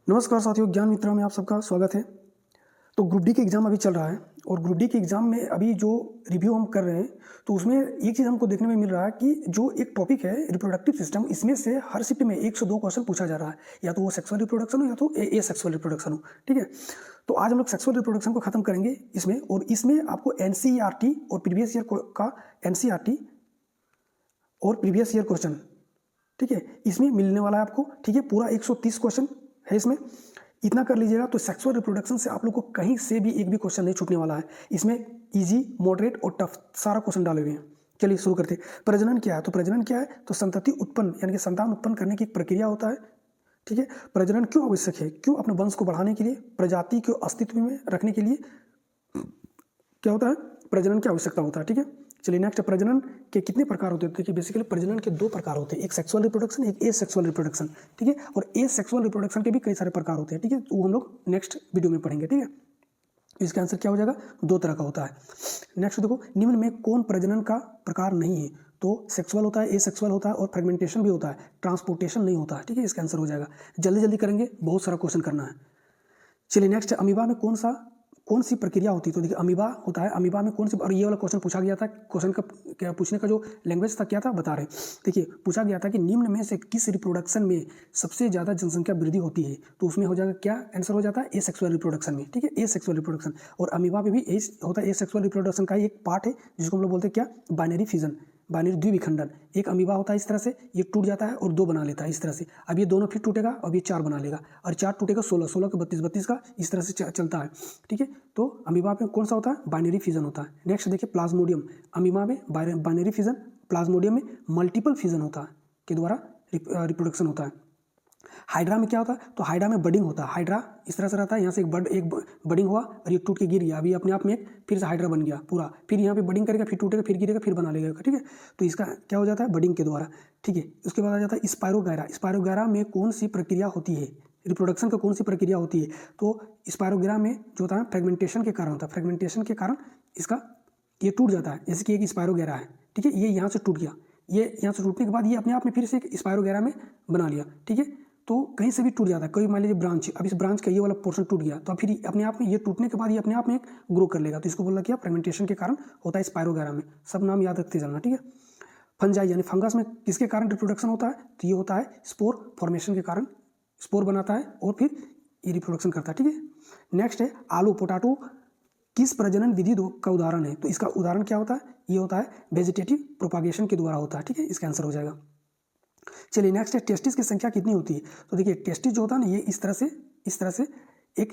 नमस्कार साथियों, ज्ञान मित्रा में आप सबका स्वागत है। तो ग्रुप डी के एग्ज़ाम अभी चल रहा है और ग्रुप डी के एग्ज़ाम में अभी जो रिव्यू हम कर रहे हैं तो उसमें एक चीज़ हमको देखने में मिल रहा है कि जो एक टॉपिक है रिप्रोडक्टिव सिस्टम, इसमें से हर शिफ्ट में 1 से 2 क्वेश्चन पूछा जा रहा है, या तो वो सेक्सुअल रिप्रोडक्शन हो या तो एसेक्सुअल रिप्रोडक्शन हो। ठीक है, तो आज हम लोग सेक्सुअल रिप्रोडक्शन को खत्म करेंगे इसमें, और इसमें आपको एनसीईआरटी और प्रीवियस ईयर का एनसीईआरटी और प्रीवियस ईयर क्वेश्चन, ठीक है, इसमें मिलने वाला है आपको। ठीक है, पूरा 130 क्वेश्चन है इसमें, इतना कर लीजिएगा तो सेक्सुअल रिप्रोडक्शन से आप लोग को कहीं से भी एक भी क्वेश्चन नहीं छूटने वाला है। इसमें इजी, मॉडरेट और टफ सारा क्वेश्चन डाले हुए हैं। चलिए शुरू करते हैं। प्रजनन क्या है? तो प्रजनन क्या है? तो संतति उत्पन्न यानी कि संतान उत्पन्न करने की एक प्रक्रिया होता है। ठीक है, प्रजनन क्यों आवश्यक है? क्यों? अपने वंश को बढ़ाने के लिए, प्रजाति को अस्तित्व में रखने के लिए क्या होता है? प्रजनन की आवश्यकता होता है। ठीक है, चलिए नेक्स्ट, प्रजनन के कितने प्रकार होते हैं? देखिए बेसिकली प्रजनन के 2 प्रकार होते हैं, एक सेक्सुअल रिप्रोडक्शन, एक एसेक्सुअल रिप्रोडक्शन। ठीक है, और एसेक्सुअल रिप्रोडक्शन के भी कई सारे प्रकार होते हैं। ठीक है, तो वो हम लोग नेक्स्ट वीडियो में पढ़ेंगे। ठीक है, इसका आंसर क्या हो जाएगा? 2 तरह का होता है। नेक्स्ट देखो, निम्न में कौन प्रजनन का प्रकार नहीं है? तो सेक्सुअल होता है, एसेक्सुअल होता है और फ्रेगमेंटेशन भी होता है, ट्रांसपोर्टेशन नहीं होता है। ठीक है, इसका आंसर हो जाएगा। जल्दी जल्दी करेंगे, बहुत सारा क्वेश्चन करना है। चलिए नेक्स्ट, अमीबा में कौन सी प्रक्रिया होती है? तो देखिए अमीबा होता है, अमीबा में कौन सी, और ये वाला क्वेश्चन पूछा गया था, क्वेश्चन का क्या पूछने का जो लैंग्वेज था क्या था बता रहे। देखिए पूछा गया था कि निम्न में से किस रिप्रोडक्शन में सबसे ज़्यादा जनसंख्या वृद्धि होती है? तो उसमें हो जाएगा क्या आंसर हो जाता है? एसेक्सुअल रिप्रोडक्शन में। ठीक है, एसेक्सुअल रिप्रोडक्शन, और अमीबा में भी होता है एसेक्सुअल रिप्रोडक्शन का ही एक पार्ट है जिसको हम लोग बोलते हैं क्या? बाइनरी फिजन, बाइनरी द्विविखंडन। एक अमीबा होता है इस तरह से, ये टूट जाता है और 2 बना लेता है इस तरह से। अब ये दोनों फिर टूटेगा, अब ये 4 बना लेगा, और 4 टूटेगा 16, 16 का 32, 32 का, इस तरह से चलता है। ठीक है, तो अमीबा में कौन सा होता है? बाइनरी फिजन होता है। नेक्स्ट देखिए प्लाज्मोडियम, अमीबा में बाइनरी फिजन, प्लाज्मोडियम में मल्टीपल फिजन होता है के द्वारा रिप्रोडक्शन होता है। हाइड्रा में क्या होता है? तो हाइड्रा में बडिंग होता है। हाइड्रा इस तरह से रहता है, यहाँ से एक बडिंग हुआ और ये टूट के गिर गया, अभी अपने आप में एक फिर से हाइड्रा बन गया पूरा, फिर यहाँ पे बडिंग करेगा, फिर टूटेगा, फिर गिरेगा, फिर बना लेगा। ठीक है, तो इसका क्या हो जाता है? बडिंग के द्वारा। ठीक है, उसके बाद आ जाता है स्पायरोगैरा। स्पायरोगैरा में कौन सी प्रक्रिया होती है? रिप्रोडक्शन का कौन सी प्रक्रिया होती है? तो स्पायरोगैरा में जो होता है फ्रेगमेंटेशन के कारण होता है। फ्रेगमेंटेशन के कारण इसका ये टूट जाता है, जैसे कि एक स्पायरोगैरा है। ठीक है, ये यहाँ से टूट गया, ये यहाँ से टूटने के बाद ये अपने आप में फिर से एक स्पायरोगैरा में बना लिया। ठीक है, तो कहीं से भी टूट जाता है, कोई मान लीजिए ब्रांच, अब इस ब्रांच का ये वाला पोर्शन टूट गया, तो फिर अपने आप में ये टूटने के बाद ये अपने आप में ग्रो कर लेगा, तो इसको बोला क्या? फ्रेगमेंटेशन के कारण होता है स्पायरोगैरा में। सब नाम याद रखते जाना। ठीक है, फंजाई यानी फंगस में किसके कारण रिप्रोडक्शन होता है? तो ये होता है स्पोर फॉर्मेशन के कारण, स्पोर बनाता है और फिर ये रिप्रोडक्शन करता है। ठीक है, नेक्स्ट है आलू, पोटैटो किस प्रजनन विधि का उदाहरण है? तो इसका उदाहरण क्या होता है? ये होता है वेजिटेटिव प्रोपागेशन के द्वारा होता है। ठीक है, इसका आंसर हो जाएगा। चलिए नेक्स्ट है टेस्टिस की संख्या कितनी होती है? तो देखिए टेस्टिस जो होता है ना, ये इस तरह से एक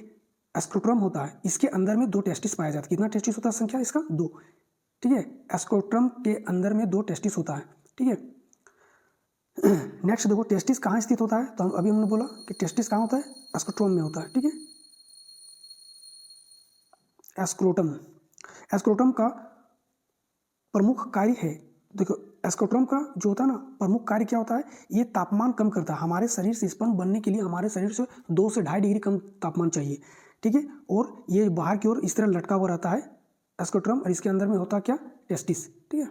एस्क्रोट्रम होता है, इसके अंदर में 2 टेस्टिस पाया जाता है। कितना टेस्टिस होता है? संख्या इसका 2। ठीक है, एस्क्रोट्रम के अंदर में 2 टेस्टिस होता है। ठीक है, नेक्स्ट देखो टेस्टिस कहाँ स्थित होता है? तो अभी हमने बोला कि टेस्टिस कहाँ होता है? एस्क्रोट्रम में होता है। ठीक है, एस्क्रोटम, एस्क्रोटम का प्रमुख कार्य है, देखो एस्क्रोट्रम का जो होता है ना प्रमुख कार्य क्या होता है? ये तापमान कम करता है। हमारे शरीर से स्पर्म बनने के लिए हमारे शरीर से 2 से 2.5 डिग्री कम तापमान चाहिए। ठीक है, और ये बाहर की ओर इस तरह लटका हुआ रहता है एस्क्रोट्रम, और इसके अंदर में होता क्या? टेस्टिस। ठीक है,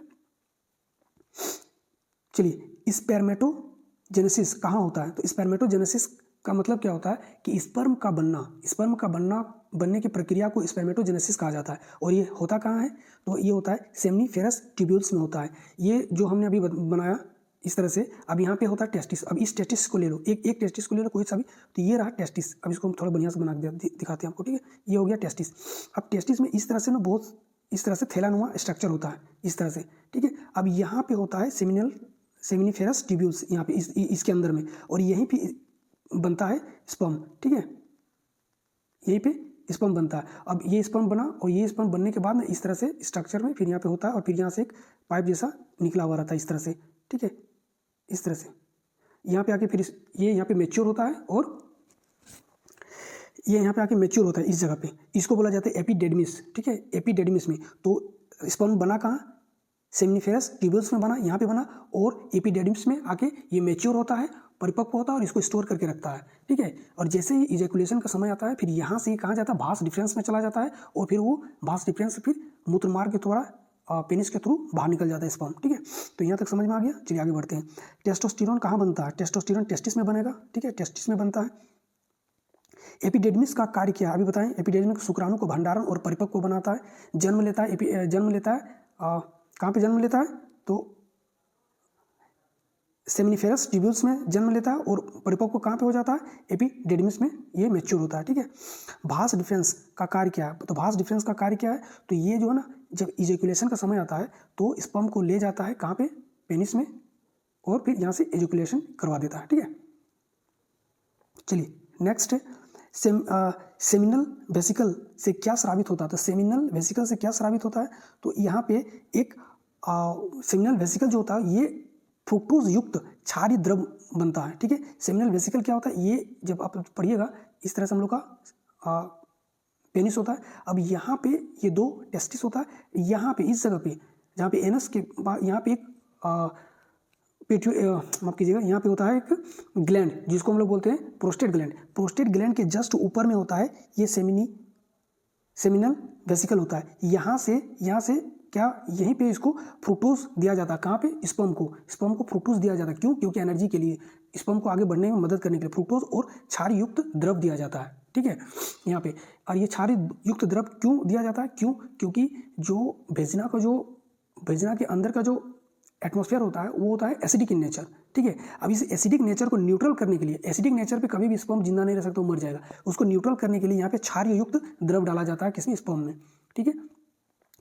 चलिए स्पर्मेटोजेनेसिस कहाँ होता है? तो स्पर्मेटोजेनेसिस का मतलब क्या होता है कि स्पर्म का बनने की प्रक्रिया को स्पर्मेटोजेनेसिस कहा जाता है। और ये होता कहाँ है? तो ये होता है सेमनीफेरस ट्यूब्यूल्स में होता है। ये जो हमने अभी बनाया इस तरह से, अब यहाँ पे होता है टेस्टिस। अब इस टेस्टिस को ले लो, एक टेस्टिस को ले लो कोई सा भी, तो ये रहा टेस्टिस। अब इसको हम थोड़ा बढ़िया से बना दिखाते हैं आपको। ठीक है, ये हो गया टेस्टिस। अब टेस्टिस में इस तरह से ना बहुत इस तरह से थैलानुमा स्ट्रक्चर होता है इस तरह से। ठीक है, अब यहाँ पे होता है सेमिनिफेरस ट्यूब्यूल्स, यहाँ पे इसके अंदर में, और यहीं पे बनता है स्पर्म। ठीक है, यहीं पे स्पर्म बनता है। अब ये स्पर्म बना, और ये स्पर्म बनने के बाद ना इस तरह से स्ट्रक्चर में फिर यहाँ पे होता है, और फिर यहाँ से एक पाइप जैसा निकला हुआ रहता है इस तरह से। ठीक है, इस तरह से यहाँ पे आके फिर ये यहाँ पे मैच्योर होता है, और ये यहाँ पे आके मैच्योर होता है इस जगह पे, इसको बोला जाता है एपिडेडमिस। ठीक है, एपिडेडमिस में तो स्पर्म बना कहाँ? सेमिनिफेरस ट्यूब्यूल्स में बना, यहाँ पे बना, और एपिडेडमिस में आके ये मैच्योर होता है, परिपक्व होता है, और इसको स्टोर करके रखता है। ठीक है, और जैसे ही इजैकुलेशन का समय आता है, फिर यहाँ से कहाँ जाता है? भास डिफरेंस में चला जाता है, और फिर वो भास डिफरेंस से फिर मूत्रमार्ग के द्वारा पेनिस के थ्रू बाहर निकल जाता है स्पर्म। ठीक है, तो यहाँ तक समझ में आ गया। चलिए आगे बढ़ते हैं। टेस्टोस्टेरोन कहाँ बनता है? टेस्टोस्टेरोन टेस्टिस में बनेगा। ठीक है, टेस्टिस में बनता है। एपिडेडमिस का कार्य क्या है अभी बताएं। एपिडेडमिस शुक्राणु को भंडारण और परिपक्व बनाता है, जन्म लेता है, कहाँ पे जन्म लेता है तो सेमिनिफेरस ट्यूब्यूल्स में जन्म लेता है और परिपक्व कहाँ पे हो जाता है, एपिडेडमिस में ये मैच्योर होता है, ठीक है। भास डिफरेंस का कार्य क्या है, तो भास डिफरेंस का कार्य क्या है, तो ये जो है ना जब इजैकुलेशन का समय आता है तो स्पर्म को ले जाता है कहाँ पे, पेनिस में, और फिर यहाँ से इजैकुलेशन करवा देता है, ठीक है। चलिए नेक्स्ट है सेमिनल वेसिकल से क्या स्रावित होता है, तो सेमिनल वेसिकल से क्या स्रावित होता है, तो यहाँ पे एक सेमिनल वेसिकल जो होता है ये फ्रुक्टोज युक्त क्षारीय द्रव बनता है, ठीक है। सेमिनल वेसिकल क्या होता है, ये जब आप पढ़िएगा इस तरह से हम लोग का पेनिस होता है। अब यहाँ पे ये दो टेस्टिस होता है, यहाँ पे इस जगह पे जहाँ पे एनस के बाद यहाँ पे एक माफ कीजिएगा, यहाँ पे होता है एक ग्लैंड जिसको हम लोग बोलते हैं प्रोस्टेट ग्लैंड। प्रोस्टेट ग्लैंड के जस्ट ऊपर में होता है ये सेमिनल वेसिकल होता है। यहाँ से क्या यहीं पे इसको फ्रुक्टोज दिया जाता है, कहाँ पे, स्पर्म को फ्रुक्टोज दिया जाता है। क्यों, क्योंकि एनर्जी के लिए, स्पर्म को आगे बढ़ने में मदद करने के लिए फ्रुक्टोज और क्षार युक्त द्रव दिया जाता है, ठीक है यहाँ पे। और ये क्षार युक्त द्रव क्यों दिया जाता है, क्योंकि जो वेजिना के अंदर का जो एटमॉस्फेयर होता है वो होता है एसिडिक इन नेचर, ठीक है। अब इस एसिडिक नेचर को न्यूट्रल करने के लिए, एसिडिक नेचर पे कभी भी स्पर्म जिंदा नहीं रह सकता, वो मर जाएगा, उसको न्यूट्रल करने के लिए यहाँ पे क्षार युक्त द्रव डाला जाता है किसमें, स्पर्म में, ठीक है।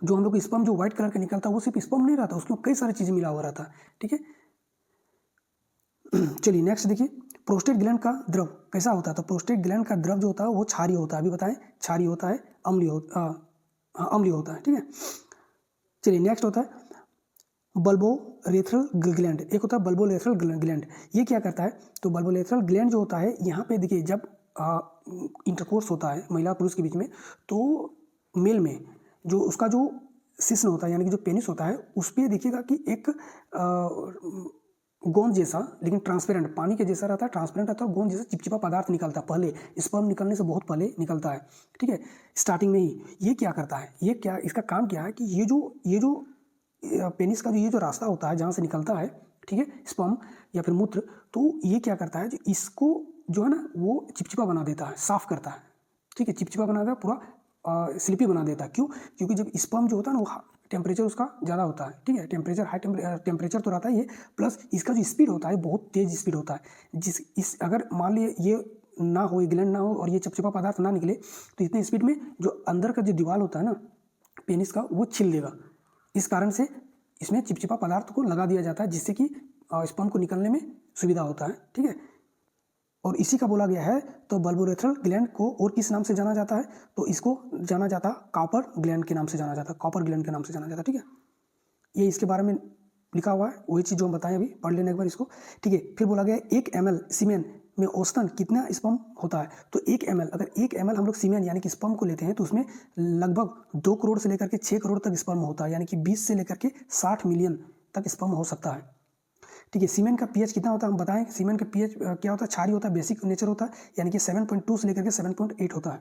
जो हम लोग स्पर्म जो व्हाइट कलर का निकलता है वो सिर्फ स्पर्म नहीं रहता, उसमें कई सारी चीजें मिला हुआ रहता है, ठीक है। चलिए नेक्स्ट देखिए, प्रोस्टेट ग्लैंड का द्रव कैसा होता है, तो प्रोस्टेट ग्लैंड का द्रव जो होता है वो क्षारीय होता है, अभी बताएं, क्षारीय होता है, अम्लीय होता है, ठीक है। चलिए नेक्स्ट होता है बल्बोरेथ्रल ग्लैंड, एक होता है बल्बोरेथ्रल ग्लैंड। ये क्या करता है, तो बल्बोरेथ्रल ग्लैंड जो होता है यहाँ पे देखिए, जब इंटरकोर्स होता है महिला पुरुष के बीच में, तो मेल में जो उसका जो सिस्न होता है यानी कि जो पेनिस होता है उस पर देखिएगा कि एक गोंद जैसा लेकिन ट्रांसपेरेंट, पानी के जैसा रहता है, ट्रांसपेरेंट रहता है, गोंद जैसा चिपचिपा पदार्थ निकलता है, पहले स्पर्म निकलने से बहुत पहले निकलता है, ठीक है, स्टार्टिंग में ही। ये क्या करता है, इसका काम क्या है कि ये जो पेनिस का जो रास्ता होता है जहाँ से निकलता है, ठीक है, स्पर्म या फिर मूत्र, तो ये क्या करता है, इसको जो है ना वो चिपचिपा बना देता है, साफ करता है, ठीक है, चिपचिपा बना देता है, पूरा स्लिपी बना देता है। क्यों, क्योंकि जब स्पर्म जो होता है ना वो टेम्परेचर उसका ज़्यादा होता है, ठीक है, हाई टेम्परेचर तो रहता है ये, प्लस इसका जो स्पीड होता है बहुत तेज स्पीड होता है। अगर मान लिए ये ना हो, ग्लैंड ना हो और ये चिपचिपा पदार्थ ना निकले, तो इतने स्पीड में जो अंदर का जो दीवार होता है ना पेनिस का वो छिल देगा। इस कारण से इसमें चिपचिपा पदार्थ को लगा दिया जाता है जिससे कि स्पर्म को निकलने में सुविधा होता है, ठीक है। और इसी का बोला गया है, तो बल्बोरेथ्रल ग्लैंड को और किस नाम से जाना जाता है, तो इसको जाना जाता है कॉपर ग्लैंड के नाम से जाना जाता है, कॉपर ग्लैंड के नाम से जाना जाता है, ठीक है। ये इसके बारे में लिखा हुआ है, वही चीज़ जो हम बताएं अभी, पढ़ लेने एक बार इसको, ठीक है। फिर बोला गया 1 ml सीमेन में औसतन कितना स्पर्म होता है, तो 1 ml, अगर 1 ml हम लोग सीमेन यानी कि स्पर्म को लेते हैं तो उसमें लगभग 2 करोड़ से लेकर के 6 करोड़ तक स्पर्म होता है, यानी कि 20 से लेकर के 60 मिलियन तक स्पर्म हो सकता है, ठीक है। सीमेन का पीएच कितना होता है हम बताएं, सीमेन का पीएच क्या होता है, क्षारीय होता है, बेसिक नेचर होता है, यानी कि 7.2 से लेकर के 7.8 होता है।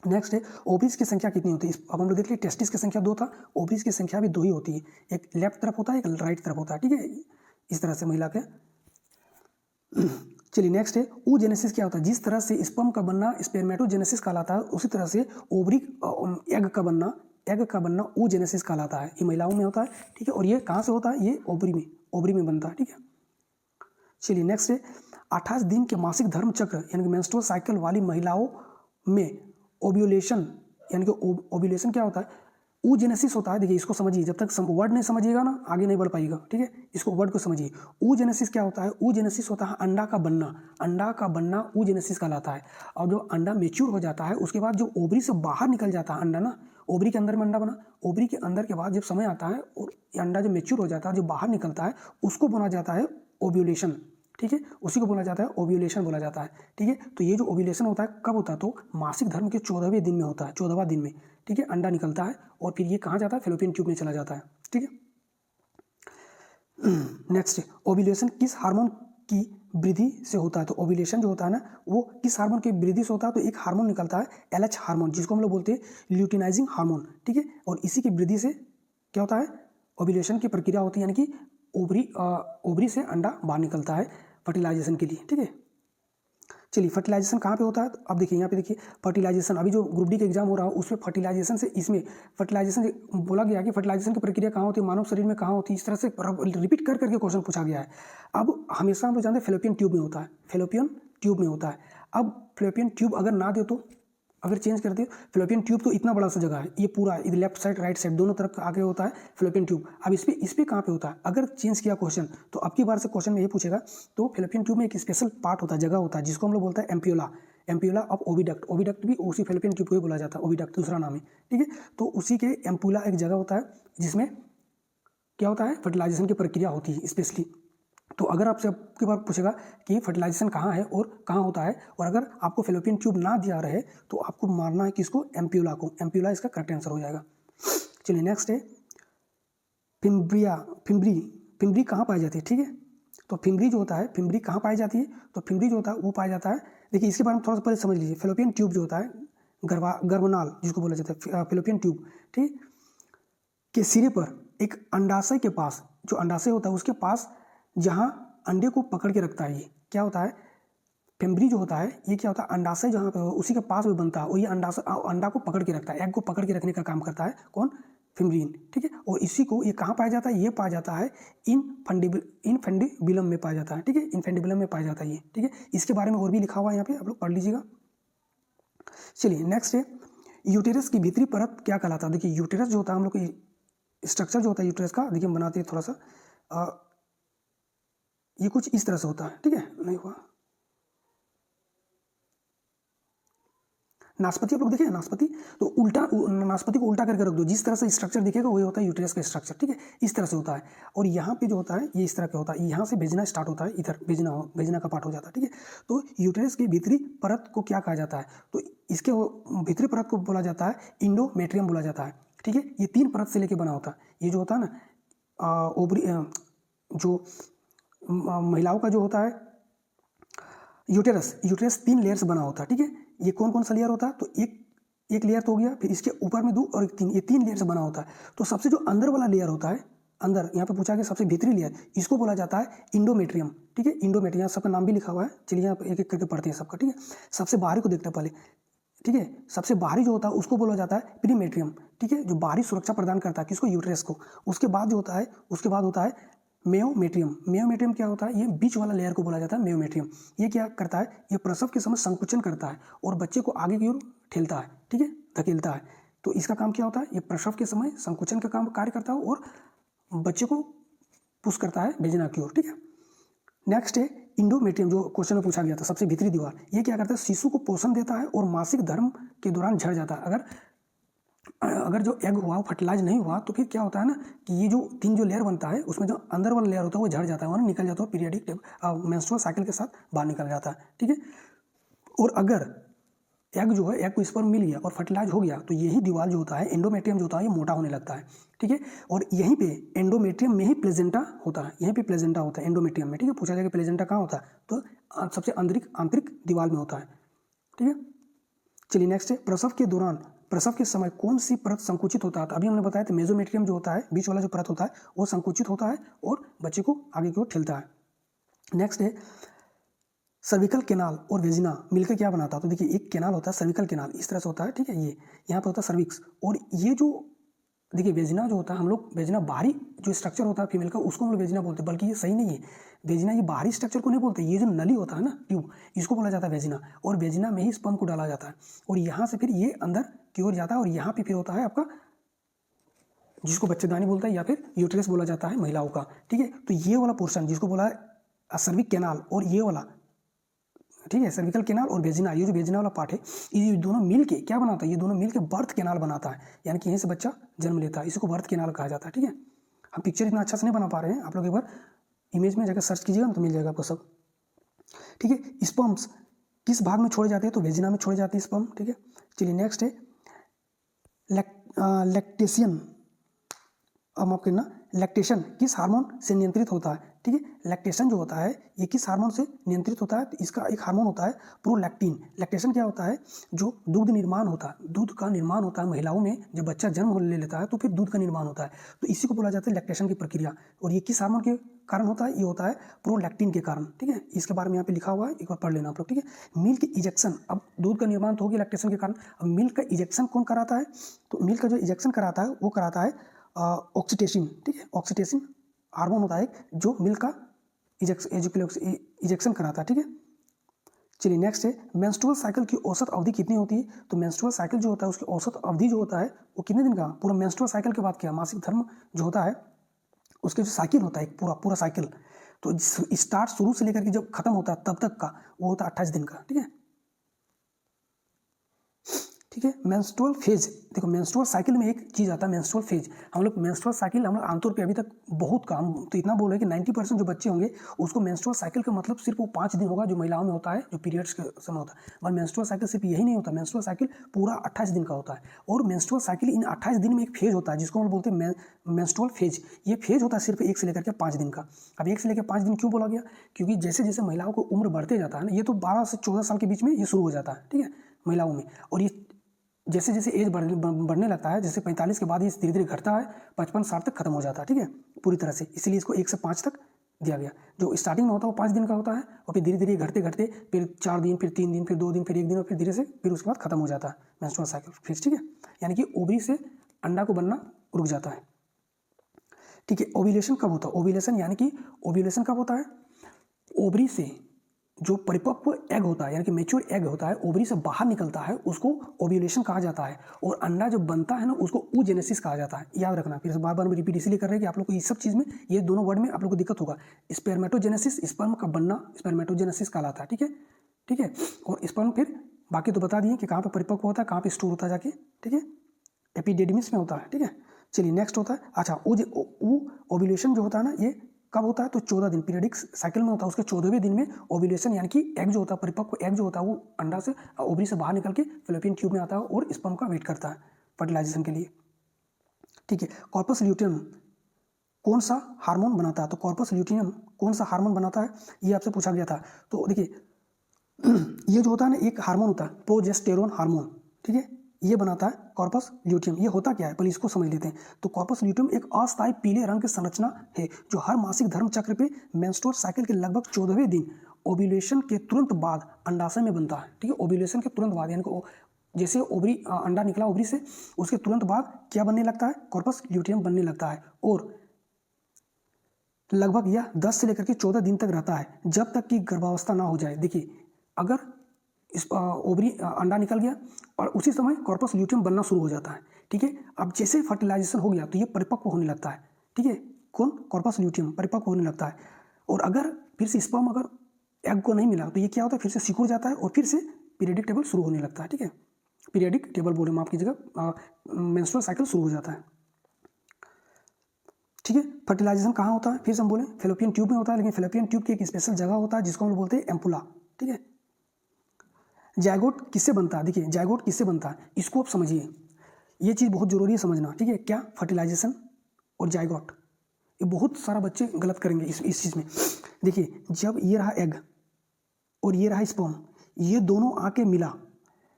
नेक्स्ट है ओवरीज की संख्या कितनी होती है, अब हम लोग देख लिए टेस्टिस की संख्या 2 था, ओवरीज की संख्या भी 2 ही होती है, एक लेफ्ट तरफ होता है, एक राइट तरफ होता है, ठीक है, इस तरह से महिला के। चलिए नेक्स्ट है oogenesis क्या होता है, जिस तरह से स्पर्म का बनना स्पर्मेटोजेनेसिस कहलाता है, उसी तरह से ओवरी एग का बनना oogenesis कहलाता है, ये महिलाओं में होता है, ठीक है। और ये कहाँ से होता है, ये ओवरी में बनता है, ठीक है। चलिए नेक्स्ट है 28 दिन के मासिक धर्म चक्र यानी कि मेंस्ट्रुअल साइकिल वाली महिलाओं में ओव्यूलेशन, यानी कि ओव्यूलेशन क्या होता है, oogenesis होता है। देखिए इसको समझिए, जब तक वर्ड नहीं समझिएगा ना आगे नहीं बढ़ पाएगा, ठीक है, इसको वर्ड को समझिए। oogenesis क्या होता है, oogenesis होता है अंडा का बनना oogenesis कहलाता है। और जो अंडा मेच्योर हो जाता है उसके बाद जो ओवरी से बाहर निकल जाता है अंडा ना, ओवरी के अंदर में अंडा बना, ओवरी के अंदर के बाद जब समय आता है और अंडा जो मेच्योर हो जाता है, जो बाहर निकलता है, उसको बोला जाता है ओव्यूलेशन, ठीक है, उसी को बोला जाता है ओव्यूलेशन बोला जाता है, ठीक है। तो ये जो ओव्यूलेशन होता है कब होता है, तो मासिक धर्म के 14वें दिन में होता है, 14वां दिन में, ठीक है, अंडा निकलता है और फिर ये कहाँ जाता है, फेलोपियन ट्यूब में चला जाता है, ठीक है। नेक्स्ट ओव्यूलेशन किस हार्मोन की वृद्धि से होता है, तो ओव्यूलेशन जो होता है ना वो किस हार्मोन की वृद्धि से होता है, तो एक हार्मोन निकलता है LH हार्मोन, जिसको हम लोग बोलते हैं ल्यूटिनाइजिंग हार्मोन, ठीक है। और इसी की वृद्धि से क्या होता है, ओव्यूलेशन की प्रक्रिया होती है, यानी कि ओवरी से अंडा बाहर निकलता है फर्टिलाइजेशन के लिए, ठीक है। चलिए फर्टिलाइजेशन कहाँ पे होता है, तो अब देखिए यहाँ पे देखिए फर्टिलाइजेशन, अभी जो ग्रुप डी का एग्जाम हो रहा है उसमें फर्टिलाइजेशन से, इसमें फर्टिलाइजेशन बोला गया कि फर्टिलाइजेशन की प्रक्रिया कहाँ होती है, मानव शरीर में कहाँ होती है, इस तरह से रिपीट कर करके क्वेश्चन पूछा गया है। अब हमेशा हम लोग जानते हैं फेलोपियन ट्यूब में होता है, फेलोपियन ट्यूब में होता है। अब फेलोपियन ट्यूब अगर ना दे तो, अगर चेंज कर दिए, फेलोपियन ट्यूब तो इतना बड़ा सा जगह है, ये पूरा इधर लेफ्ट साइड राइट साइड दोनों तरफ आगे होता है फेलोपियन ट्यूब। अब इस पे कहाँ पे होता है, अगर चेंज किया क्वेश्चन तो अब की बार से क्वेश्चन में ये पूछेगा, तो फेलोपियन ट्यूब में एक स्पेशल पार्ट होता है, जगह होता है, जिसको हम लोग बोलते हैं ampulla, ampulla of oviduct. Oviduct भी उसी फेलोपियन ट्यूब को ही बोला जाता है, ओविडक्ट दूसरा नाम है, ठीक है। तो उसी के एम्प्यूला एक जगह होता है जिसमें क्या होता है, फर्टिलाइजेशन की प्रक्रिया होती है स्पेशली। तो अगर आपसे आपके बार पूछेगा कि फर्टिलाइजेशन कहाँ है और कहाँ होता है, और अगर आपको फेलोपियन ट्यूब ना दिया रहे तो आपको मारना है किसको, एम्प्यूला को। एम्प्यूला इसका करेक्ट आंसर हो जाएगा। चलिए नेक्स्ट है फिम्ब्रिया। फिम्ब्री कहाँ पाई जाती है, ठीक है। तो फिम्ब्री जो होता है, फिम्ब्री कहाँ पाई जाती है, तो फिम्ब्री जो होता है वो पाया जाता है, देखिए इसके बारे में थोड़ा सा पहले समझ लीजिए। फेलोपियन ट्यूब जो होता है, गर्भनाल जिसको बोला जाता है फेलोपियन ट्यूब, ठीक, के सिरे पर एक अंडाशय के पास, जो अंडाशय होता है उसके पास जहाँ अंडे को पकड़ के रखता है, ये क्या होता है, फिम्ब्री जो होता है ये क्या होता है, अंडाशय जहाँ पे हो उसी के पास में बनता है, और ये अंडा को पकड़ के रखता है, एग को पकड़ के रखने का काम करता है कौन, फिम्ब्रीन, ठीक है। और इसी को ये कहाँ पाया जाता है, ये पाया जाता है इनफेंडिबुलम में पाया जाता है, ठीक है, इनफेंडिबुलम में पाया जाता है ये, ठीक है। इसके बारे में और भी लिखा हुआ है यहाँ पे, आप लोग पढ़ लीजिएगा। चलिए नेक्स्ट है यूटेरस की भीतरी परत क्या कहलाता है। देखिए यूटेरस जो होता है, हम लोग स्ट्रक्चर जो होता है यूटेरस का, देखिए हम बनाते हैं थोड़ा सा, ये कुछ इस तरह से होता है, ठीक है, नहीं हुआ। नाशपाती आप लोग देखे नाशपाती, तो उल्टा नाशपाती को उल्टा करके रख दो, जिस तरह से स्ट्रक्चर दिखेगा वही होता है यूटेरस का स्ट्रक्चर, ठीक है, इस तरह से होता है। और यहाँ पे जो होता है ये इस तरह का होता है, यहाँ से भेजना स्टार्ट होता है, इधर भेजना का पार्ट हो जाता है, ठीक है। तो यूटेरस की भीतरी परत को क्या कहा जाता है, तो इसके भीतरी परत को बोला जाता है इंडोमेट्रियम बोला जाता है, ठीक है। ये 3 परत से लेके बना होता है। ये जो होता है ना ओवरी, जो महिलाओं का जो होता है यूटेरस 3 लेयर से बना होता है, ठीक है। ये कौन कौन सा लेयर होता है, तो एक लेयर तो हो गया, फिर इसके ऊपर में 2 और 3, ये 3 लेयर से बना होता है। तो सबसे जो अंदर वाला लेयर होता है, अंदर यहाँ पे पूछा गया सबसे भीतरी लेयर, इसको बोला जाता है इंडोमेट्रियम, ठीक है। इंडोमेट्रियम सबका नाम भी लिखा हुआ है, चलिए यहाँ पे एक एक करके पढ़ते हैं सबका, ठीक है। सबसे बाहरी को देखते हैं पहले, ठीक है। सबसे बाहरी जो होता है उसको बोला जाता है प्रीमेट्रियम, ठीक है, जो बाहरी सुरक्षा प्रदान करता है किसको, यूटेरस को। उसके बाद जो होता है, उसके बाद होता है मेयोमेट्रियम। मेयोमेट्रियम क्या होता है, ये बीच वाला लेयर को बोला जाता है मेयोमेट्रियम। ये क्या करता है, ये प्रसव के समय संकुचन करता है और बच्चे को आगे की ओर ठेलता है, ठीक है, धकेलता है। तो इसका काम क्या होता है, ये प्रसव के समय संकुचन का काम कार्य करता है और बच्चे को पुश करता है भेजना की ओर, ठीक है। नेक्स्ट है इंडोमेट्रियम, जो क्वेश्चन में पूछा गया था, सबसे भीतरी दीवार। ये क्या करता है, शिशु को पोषण देता है और मासिक धर्म के दौरान झड़ जाता है। अगर जो एग हुआ वो फर्टिलाइज नहीं हुआ तो फिर क्या होता है ना, कि ये जो 3 जो लेयर बनता है उसमें जो अंदर वाला लेयर होता है वो झड़ जाता है, वरना निकल जाता है, पीरियडिक मेंस्ट्रुअल साइकिल के साथ बाहर निकल जाता है, ठीक है। और अगर एग जो है, एग को स्पर्म मिल गया और फर्टिलाइज हो गया तो यही दीवार जो होता है, एंडोमेट्रियम जो होता है, ये मोटा होने लगता है, ठीक है। और यहीं पे एंडोमेट्रियम में ही प्लेजेंटा होता है, यहीं पे प्लेजेंटा होता है एंडोमेट्रियम में, ठीक है। पूछा जाएगा प्लेजेंटा कहाँ होता है, तो सबसे आंतरिक दीवार में होता है, ठीक है। चलिए नेक्स्ट है प्रसव के समय कौन सी परत संकुचित होता है। तो अभी हमने बताया था मेसोमेट्रियम जो होता है, बीच वाला जो परत होता है वो संकुचित होता है और बच्चे को आगे की ओर ठेलता है। नेक्स्ट है सर्विकल केनाल और वेजिना मिलकर क्या बनाता है। तो देखिए एक केनाल होता है सर्विकल केनाल, इस तरह से होता है, ठीक है। ये यहाँ पे होता है सर्विक्स, और ये जो देखिए वेजिना जो होता है, हम लोग वेजिना बाहरी जो स्ट्रक्चर होता है फीमेल का, उसको हम लोग वेजिना बोलते हैं, बल्कि ये सही नहीं है। वेजिना ये बाहरी स्ट्रक्चर को नहीं बोलते, ये जो नली होता है ना ट्यूब, इसको बोला जाता है वेजिना। और वेजिना में ही स्पर्म को डाला जाता है और यहाँ से फिर ये अंदर की ओर जाता है और यहाँ पे फिर होता है आपका, जिसको बच्चेदानी बोलता है या फिर यूटेरस बोला जाता है महिलाओं का, ठीक है। तो ये वाला पोर्शन जिसको बोला है सर्विक केनाल, और ये वाला, ठीक है, सर्विकल केनाल और वेजिना, ये जो वेजिना वाला पार्ट है, ये दोनों मिल के क्या बनाता है, ये दोनों मिल के बर्थ केनाल बनाता है, यानी कि यहीं से बच्चा जन्म लेता है, इसको बर्थ केनाल कहा जाता है, ठीक है। हम पिक्चर इतना अच्छा से नहीं बना पा रहे हैं, आप लोग एक बार इमेज में जाकर सर्च कीजिएगा ना तो मिल जाएगा आपको सब, ठीक है। स्पर्म्स किस भाग में छोड़े जाते हैं, तो वेजिना में छोड़े जाते हैं स्पर्म, ठीक है। चलिए नेक्स्ट है लैक्टेशन। अब माफ करना, लैक्टेशन किस हार्मोन से नियंत्रित होता है। ठीक है। लैक्टेशन जो होता है ये किस हार्मोन से नियंत्रित होता है? तो इसका एक हार्मोन होता है प्रोलैक्टिन। लैक्टेशन क्या होता है? जो दूध निर्माण होता है, दूध का निर्माण होता है महिलाओं में, जब बच्चा जन्म ले लेता है तो फिर दूध का निर्माण होता है, तो इसी को बोला जाता है लैक्टेशन की प्रक्रिया। और ये किस हार्मोन के कारण होता है? ये होता है प्रोलैक्टिन के कारण, ठीक है। इसके बारे में यहाँ पे लिखा हुआ है, एक बार पढ़ लेना आप लोग, ठीक है। मिल्क इजेक्शन, अब दूध का निर्माण तो हो गया लैक्टेशन के कारण, अब मिल्क का इजेक्शन कौन कराता है? तो मिल्क का जो इजेक्शन कराता है वो कराता है ऑक्सीटोसिन, ठीक है। ऑक्सीटोसिन हार्मोन होता है जो मिल्क का इजेक्शन कराता है, ठीक है। चलिए नेक्स्ट है मेंस्ट्रुअल साइकिल की औसत अवधि कितनी होती है? तो मेंस्ट्रुअल साइकिल जो होता है उसकी औसत अवधि जो होता है वो कितने दिन का? पूरा मेंस्ट्रुअल साइकिल के बाद क्या, मासिक धर्म जो होता है उसके जो साइकिल होता है एक पूरा साइकिल, तो स्टार्ट शुरू से लेकर के जब खत्म होता है तब तक का वो होता है 28 दिन का, ठीक है। ठीक है। मेंस्ट्रुअल फेज, देखो मेंस्ट्रुअल साइकिल में एक चीज़ आता है मेंस्ट्रुअल फेज। हम लोग मेंस्ट्रुअल साइकिल हम लोग आमतौर पे अभी तक बहुत काम तो इतना बोल रहे हैं कि 90% जो बच्चे होंगे उसको मेंस्ट्रुअल साइकिल का मतलब सिर्फ वो 5 दिन होगा जो महिलाओं में होता है, जो पीरियड्स के समय होता है। मगर मेंस्ट्रुअल साइकिल सिर्फ यही नहीं होता, मेंस्ट्रुअल साइकिल पूरा 28 दिन का होता है। और मेंस्ट्रुअल साइकिल इन 28 दिन में एक फेज होता है जिसको हम बोलते हैं मेंस्ट्रुअल फेज। ये फेज होता है सिर्फ 1 से लेकर के 5 दिन का। अब 1 से लेकर 5 दिन क्यों बोला गया? क्योंकि जैसे जैसे महिलाओं को उम्र बढ़ते जाता है ना, ये तो 12 से 14 साल के बीच में ये शुरू हो जाता है, ठीक है, महिलाओं में। और ये जैसे जैसे एज बढ़ने लगता है, जैसे 45 के बाद ये धीरे धीरे घटता है, 55-60 तक खत्म हो जाता है, ठीक है, पूरी तरह से। इसलिए इसको 1 से 5 तक दिया गया। जो स्टार्टिंग में होता है वो 5 दिन का होता है और फिर धीरे धीरे घटते घटते फिर 4 दिन, फिर 3 दिन, फिर 2 दिन, फिर 1 दिन और फिर धीरे से फिर उसके बाद खत्म हो जाता है मेंस्ट्रुअल साइकिल फेज, ठीक है। यानी कि ओवरी से अंडा को बनना रुक जाता है, ठीक है। ओव्यूलेशन कब होता है? ओव्यूलेशन यानी कि ओव्यूलेशन कब होता है? ओवरी से जो परिपक्व एग होता है यानी कि मैच्योर एग होता है ओवरी से बाहर निकलता है, उसको ओव्यूलेशन कहा जाता है। और अंडा जो बनता है ना उसको oogenesis कहा जाता है। याद रखना, फिर से बार बार रिपीट इसलिए कर रहे हैं कि आप लोग को इस सब चीज़ में, ये दोनों वर्ड में आप लोग को दिक्कत होगा। स्पर्मेटोजेनेसिस, स्पर्म का बनना स्पर्मेटोजेनेसिस कहलाता है, ठीक है, ठीक है। और स्पर्म फिर बाकी तो बता दिए कि कहाँ पर परिपक्व होता है, कहाँ पर स्टोर होता है जाके, ठीक है, एपिडेडिमिस में होता है, ठीक है। चलिए नेक्स्ट होता है, अच्छा ओव्यूलेशन जो होता है ना ये कब होता है? तो 14 दिन पीरियडिक साइकिल में होता है, उसके 14वें दिन में ओव्यूलेशन यानी कि एग जो होता है, परिपक्व एग जो होता है वो अंडा से ओवरी से बाहर निकल के फैलोपियन ट्यूब में आता है और स्पर्म का वेट करता है फर्टिलाइजेशन के लिए, ठीक है। कॉर्पस ल्यूटियम कौन सा हार्मोन बनाता है? तो कॉर्पस ल्यूटियम कौन सा हार्मोन बनाता है ये आपसे पूछा गया था। तो देखिए ये जो होता है ना एक हार्मोन होता है प्रोजेस्टेरोन हार्मोन, ठीक है, ये बनाता है कॉर्पस ल्यूटियम। ये होता क्या है पहले इसको समझ लेते हैं। तो कॉर्पस ल्यूटियम एक अस्थायी पीले रंग की संरचना है जो हर मासिक धर्म चक्र पे मेंस्ट्रुअल साइकिल के लगभग 14वें दिन ओव्यूलेशन के तुरंत बाद अंडाशय में बनता है, ठीक है। ओव्यूलेशन के तुरंत बाद यानी कि जैसे ओवरी अंडा निकला ओवरी से उसके तुरंत बाद क्या बनने लगता है? कॉर्पस ल्यूटियम बनने लगता है। और लगभग यह 10 से लेकर के 14 दिन तक रहता है जब तक कि गर्भावस्था ना हो जाए। देखिए अगर इस ओवरी अंडा निकल गया और उसी समय कॉर्पस ल्यूटियम बनना शुरू हो जाता है, ठीक है। अब जैसे फर्टिलाइजेशन हो गया तो ये परिपक्व होने लगता है, ठीक है, कौन? कॉर्पस ल्यूटियम परिपक्व होने लगता है। और अगर फिर से स्पर्म अगर एग को नहीं मिला तो ये क्या होता है? फिर से सिकुड़ जाता है और फिर से पीरियडिक टेबल शुरू होने लगता है, ठीक है। पीरियडिक टेबल बोले माफ कीजिएगा, मेंस्ट्रुअल साइकिल शुरू हो जाता है, ठीक है। फर्टिलाइजेशन कहाँ होता है? फिर से हम बोले फैलोपियन ट्यूब में होता है, लेकिन फैलोपियन ट्यूब की एक स्पेशल जगह होता है जिसको हम बोलते हैं एम्पुला, ठीक है। जायगोट किससे बनता है? देखिए जायगोट किससे बनता है इसको आप समझिए, ये चीज़ बहुत जरूरी है समझना, ठीक है। क्या? फर्टिलाइजेशन और जायगोट, ये बहुत सारा बच्चे गलत करेंगे इस चीज़ में। देखिए जब ये रहा एग और ये रहा स्पर्म, ये दोनों आके मिला,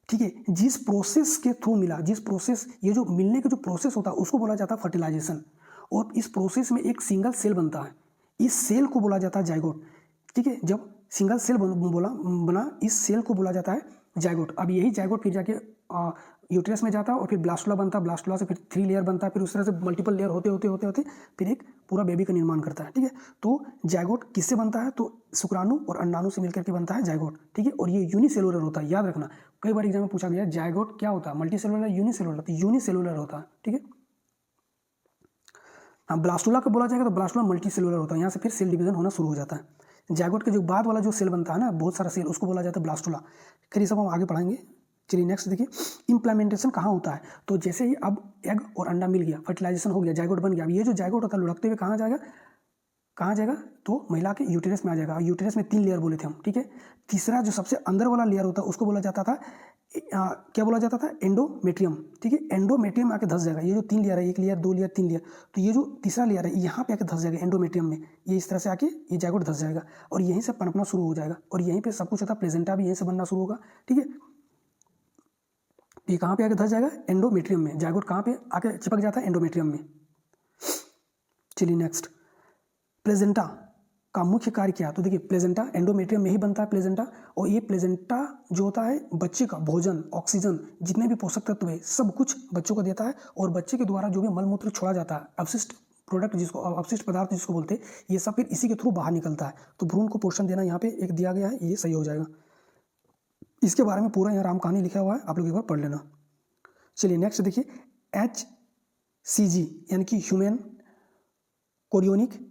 ठीक है, जिस प्रोसेस के थ्रू मिला, जिस प्रोसेस, ये जो मिलने का जो प्रोसेस होता है उसको बोला जाता है फर्टिलाइजेशन। और इस प्रोसेस में एक सिंगल सेल बनता है, इस सेल को बोला जाता है जायगोट, ठीक है। जब सिंगल सेल बना इस सेल को बोला जाता है जायगोट। अब यही जायगोट फिर जाके यूट्रस में जाता है और फिर ब्लास्टुला बनता है, ब्लास्टुला से फिर 3 लेयर बनता है, फिर उस तरह से मल्टीपल लेयर होते होते होते होते फिर एक पूरा बेबी का निर्माण करता है, ठीक है। तो जायगोट किससे बनता है? तो शुक्राणु और अंडाणु से मिलकर के बनता है जायगोट, ठीक है। और ये यूनिसेलुलर होता है, याद रखना, कई बार एग्जाम में पूछा गया जायगोट क्या होता है, मल्टीसेलुलर यूनिसेलुलर? तो यूनिसेलुलर होता है, ठीक है। हाँ ब्लास्टुला का बोला जाएगा तो ब्लास्टुला मल्टी सेलुलर होता है, यहाँ से फिर सेल डिवीजन होना शुरू हो जाता है। जायगोट के जो बाद वाला जो सेल बनता है ना, बहुत सारा सेल, उसको बोला जाता है ब्लास्टुला। फिर ये सब हम आगे पढ़ाएंगे। चलिए नेक्स्ट देखिए, इम्प्लीमेंटेशन कहाँ होता है? तो जैसे ही अब एग और अंडा मिल गया, फर्टिलाइजेशन हो गया, जायगोट बन गया, अब ये जो जायगोट होता है लुढ़कते हुए कहाँ जाएगा? कहाँ जाएगा, तो महिला के यूटेरस में आ जाएगा। यूटेरस में 3 लेयर बोले थे हम, ठीक है। तीसरा जो सबसे अंदर वाला लेयर होता है उसको बोला जाता था क्या बोला जाता था, एंडोमेट्रियम, ठीक है। एंडोमेट्रियम आके धस जाएगा। ये जो 3 लेयर है, 1 लेयर 2 लेयर 3 लेयर, तो ये जो तीसरा लेयर है यहाँ पे आके धस जाएगा एंडोमेट्रियम में। ये इस तरह से आके ये जायगोट धस जाएगा और यहीं से पनपना शुरू हो जाएगा और यहीं पे सब कुछ होता है। प्लेजेंटा भी यहीं से बनना शुरू होगा, ठीक है। ये कहाँ पे आके धस जाएगा, एंडोमेट्रियम में। जायगोट कहाँ पे आके चिपक जाता है, एंडोमेट्रियम में। चलिए नेक्स्ट, प्लेजेंटा का मुख्य कार्य क्या है, तो देखिए प्लेजेंटा एंडोमेट्रियम में ही बनता है प्लेजेंटा। और ये प्लेजेंटा जो होता है बच्चे का भोजन, ऑक्सीजन, जितने भी पोषक तत्व है सब कुछ बच्चों को देता है और बच्चे के द्वारा जो भी मलमूत्र छोड़ा जाता है, अवशिष्ट प्रोडक्ट जिसको अवशिष्ट पदार्थ जिसको बोलते हैं, ये सब फिर इसी के थ्रू बाहर निकलता है। तो भ्रूण को पोषण देना यहाँ पे एक दिया गया है, ये सही हो जाएगा। इसके बारे में पूरा यहाँ राम कहानी लिखा हुआ है, आप लोग एक बार पढ़ लेना। चलिए नेक्स्ट देखिए, HCG यानी कि ह्यूमन कोरियोनिक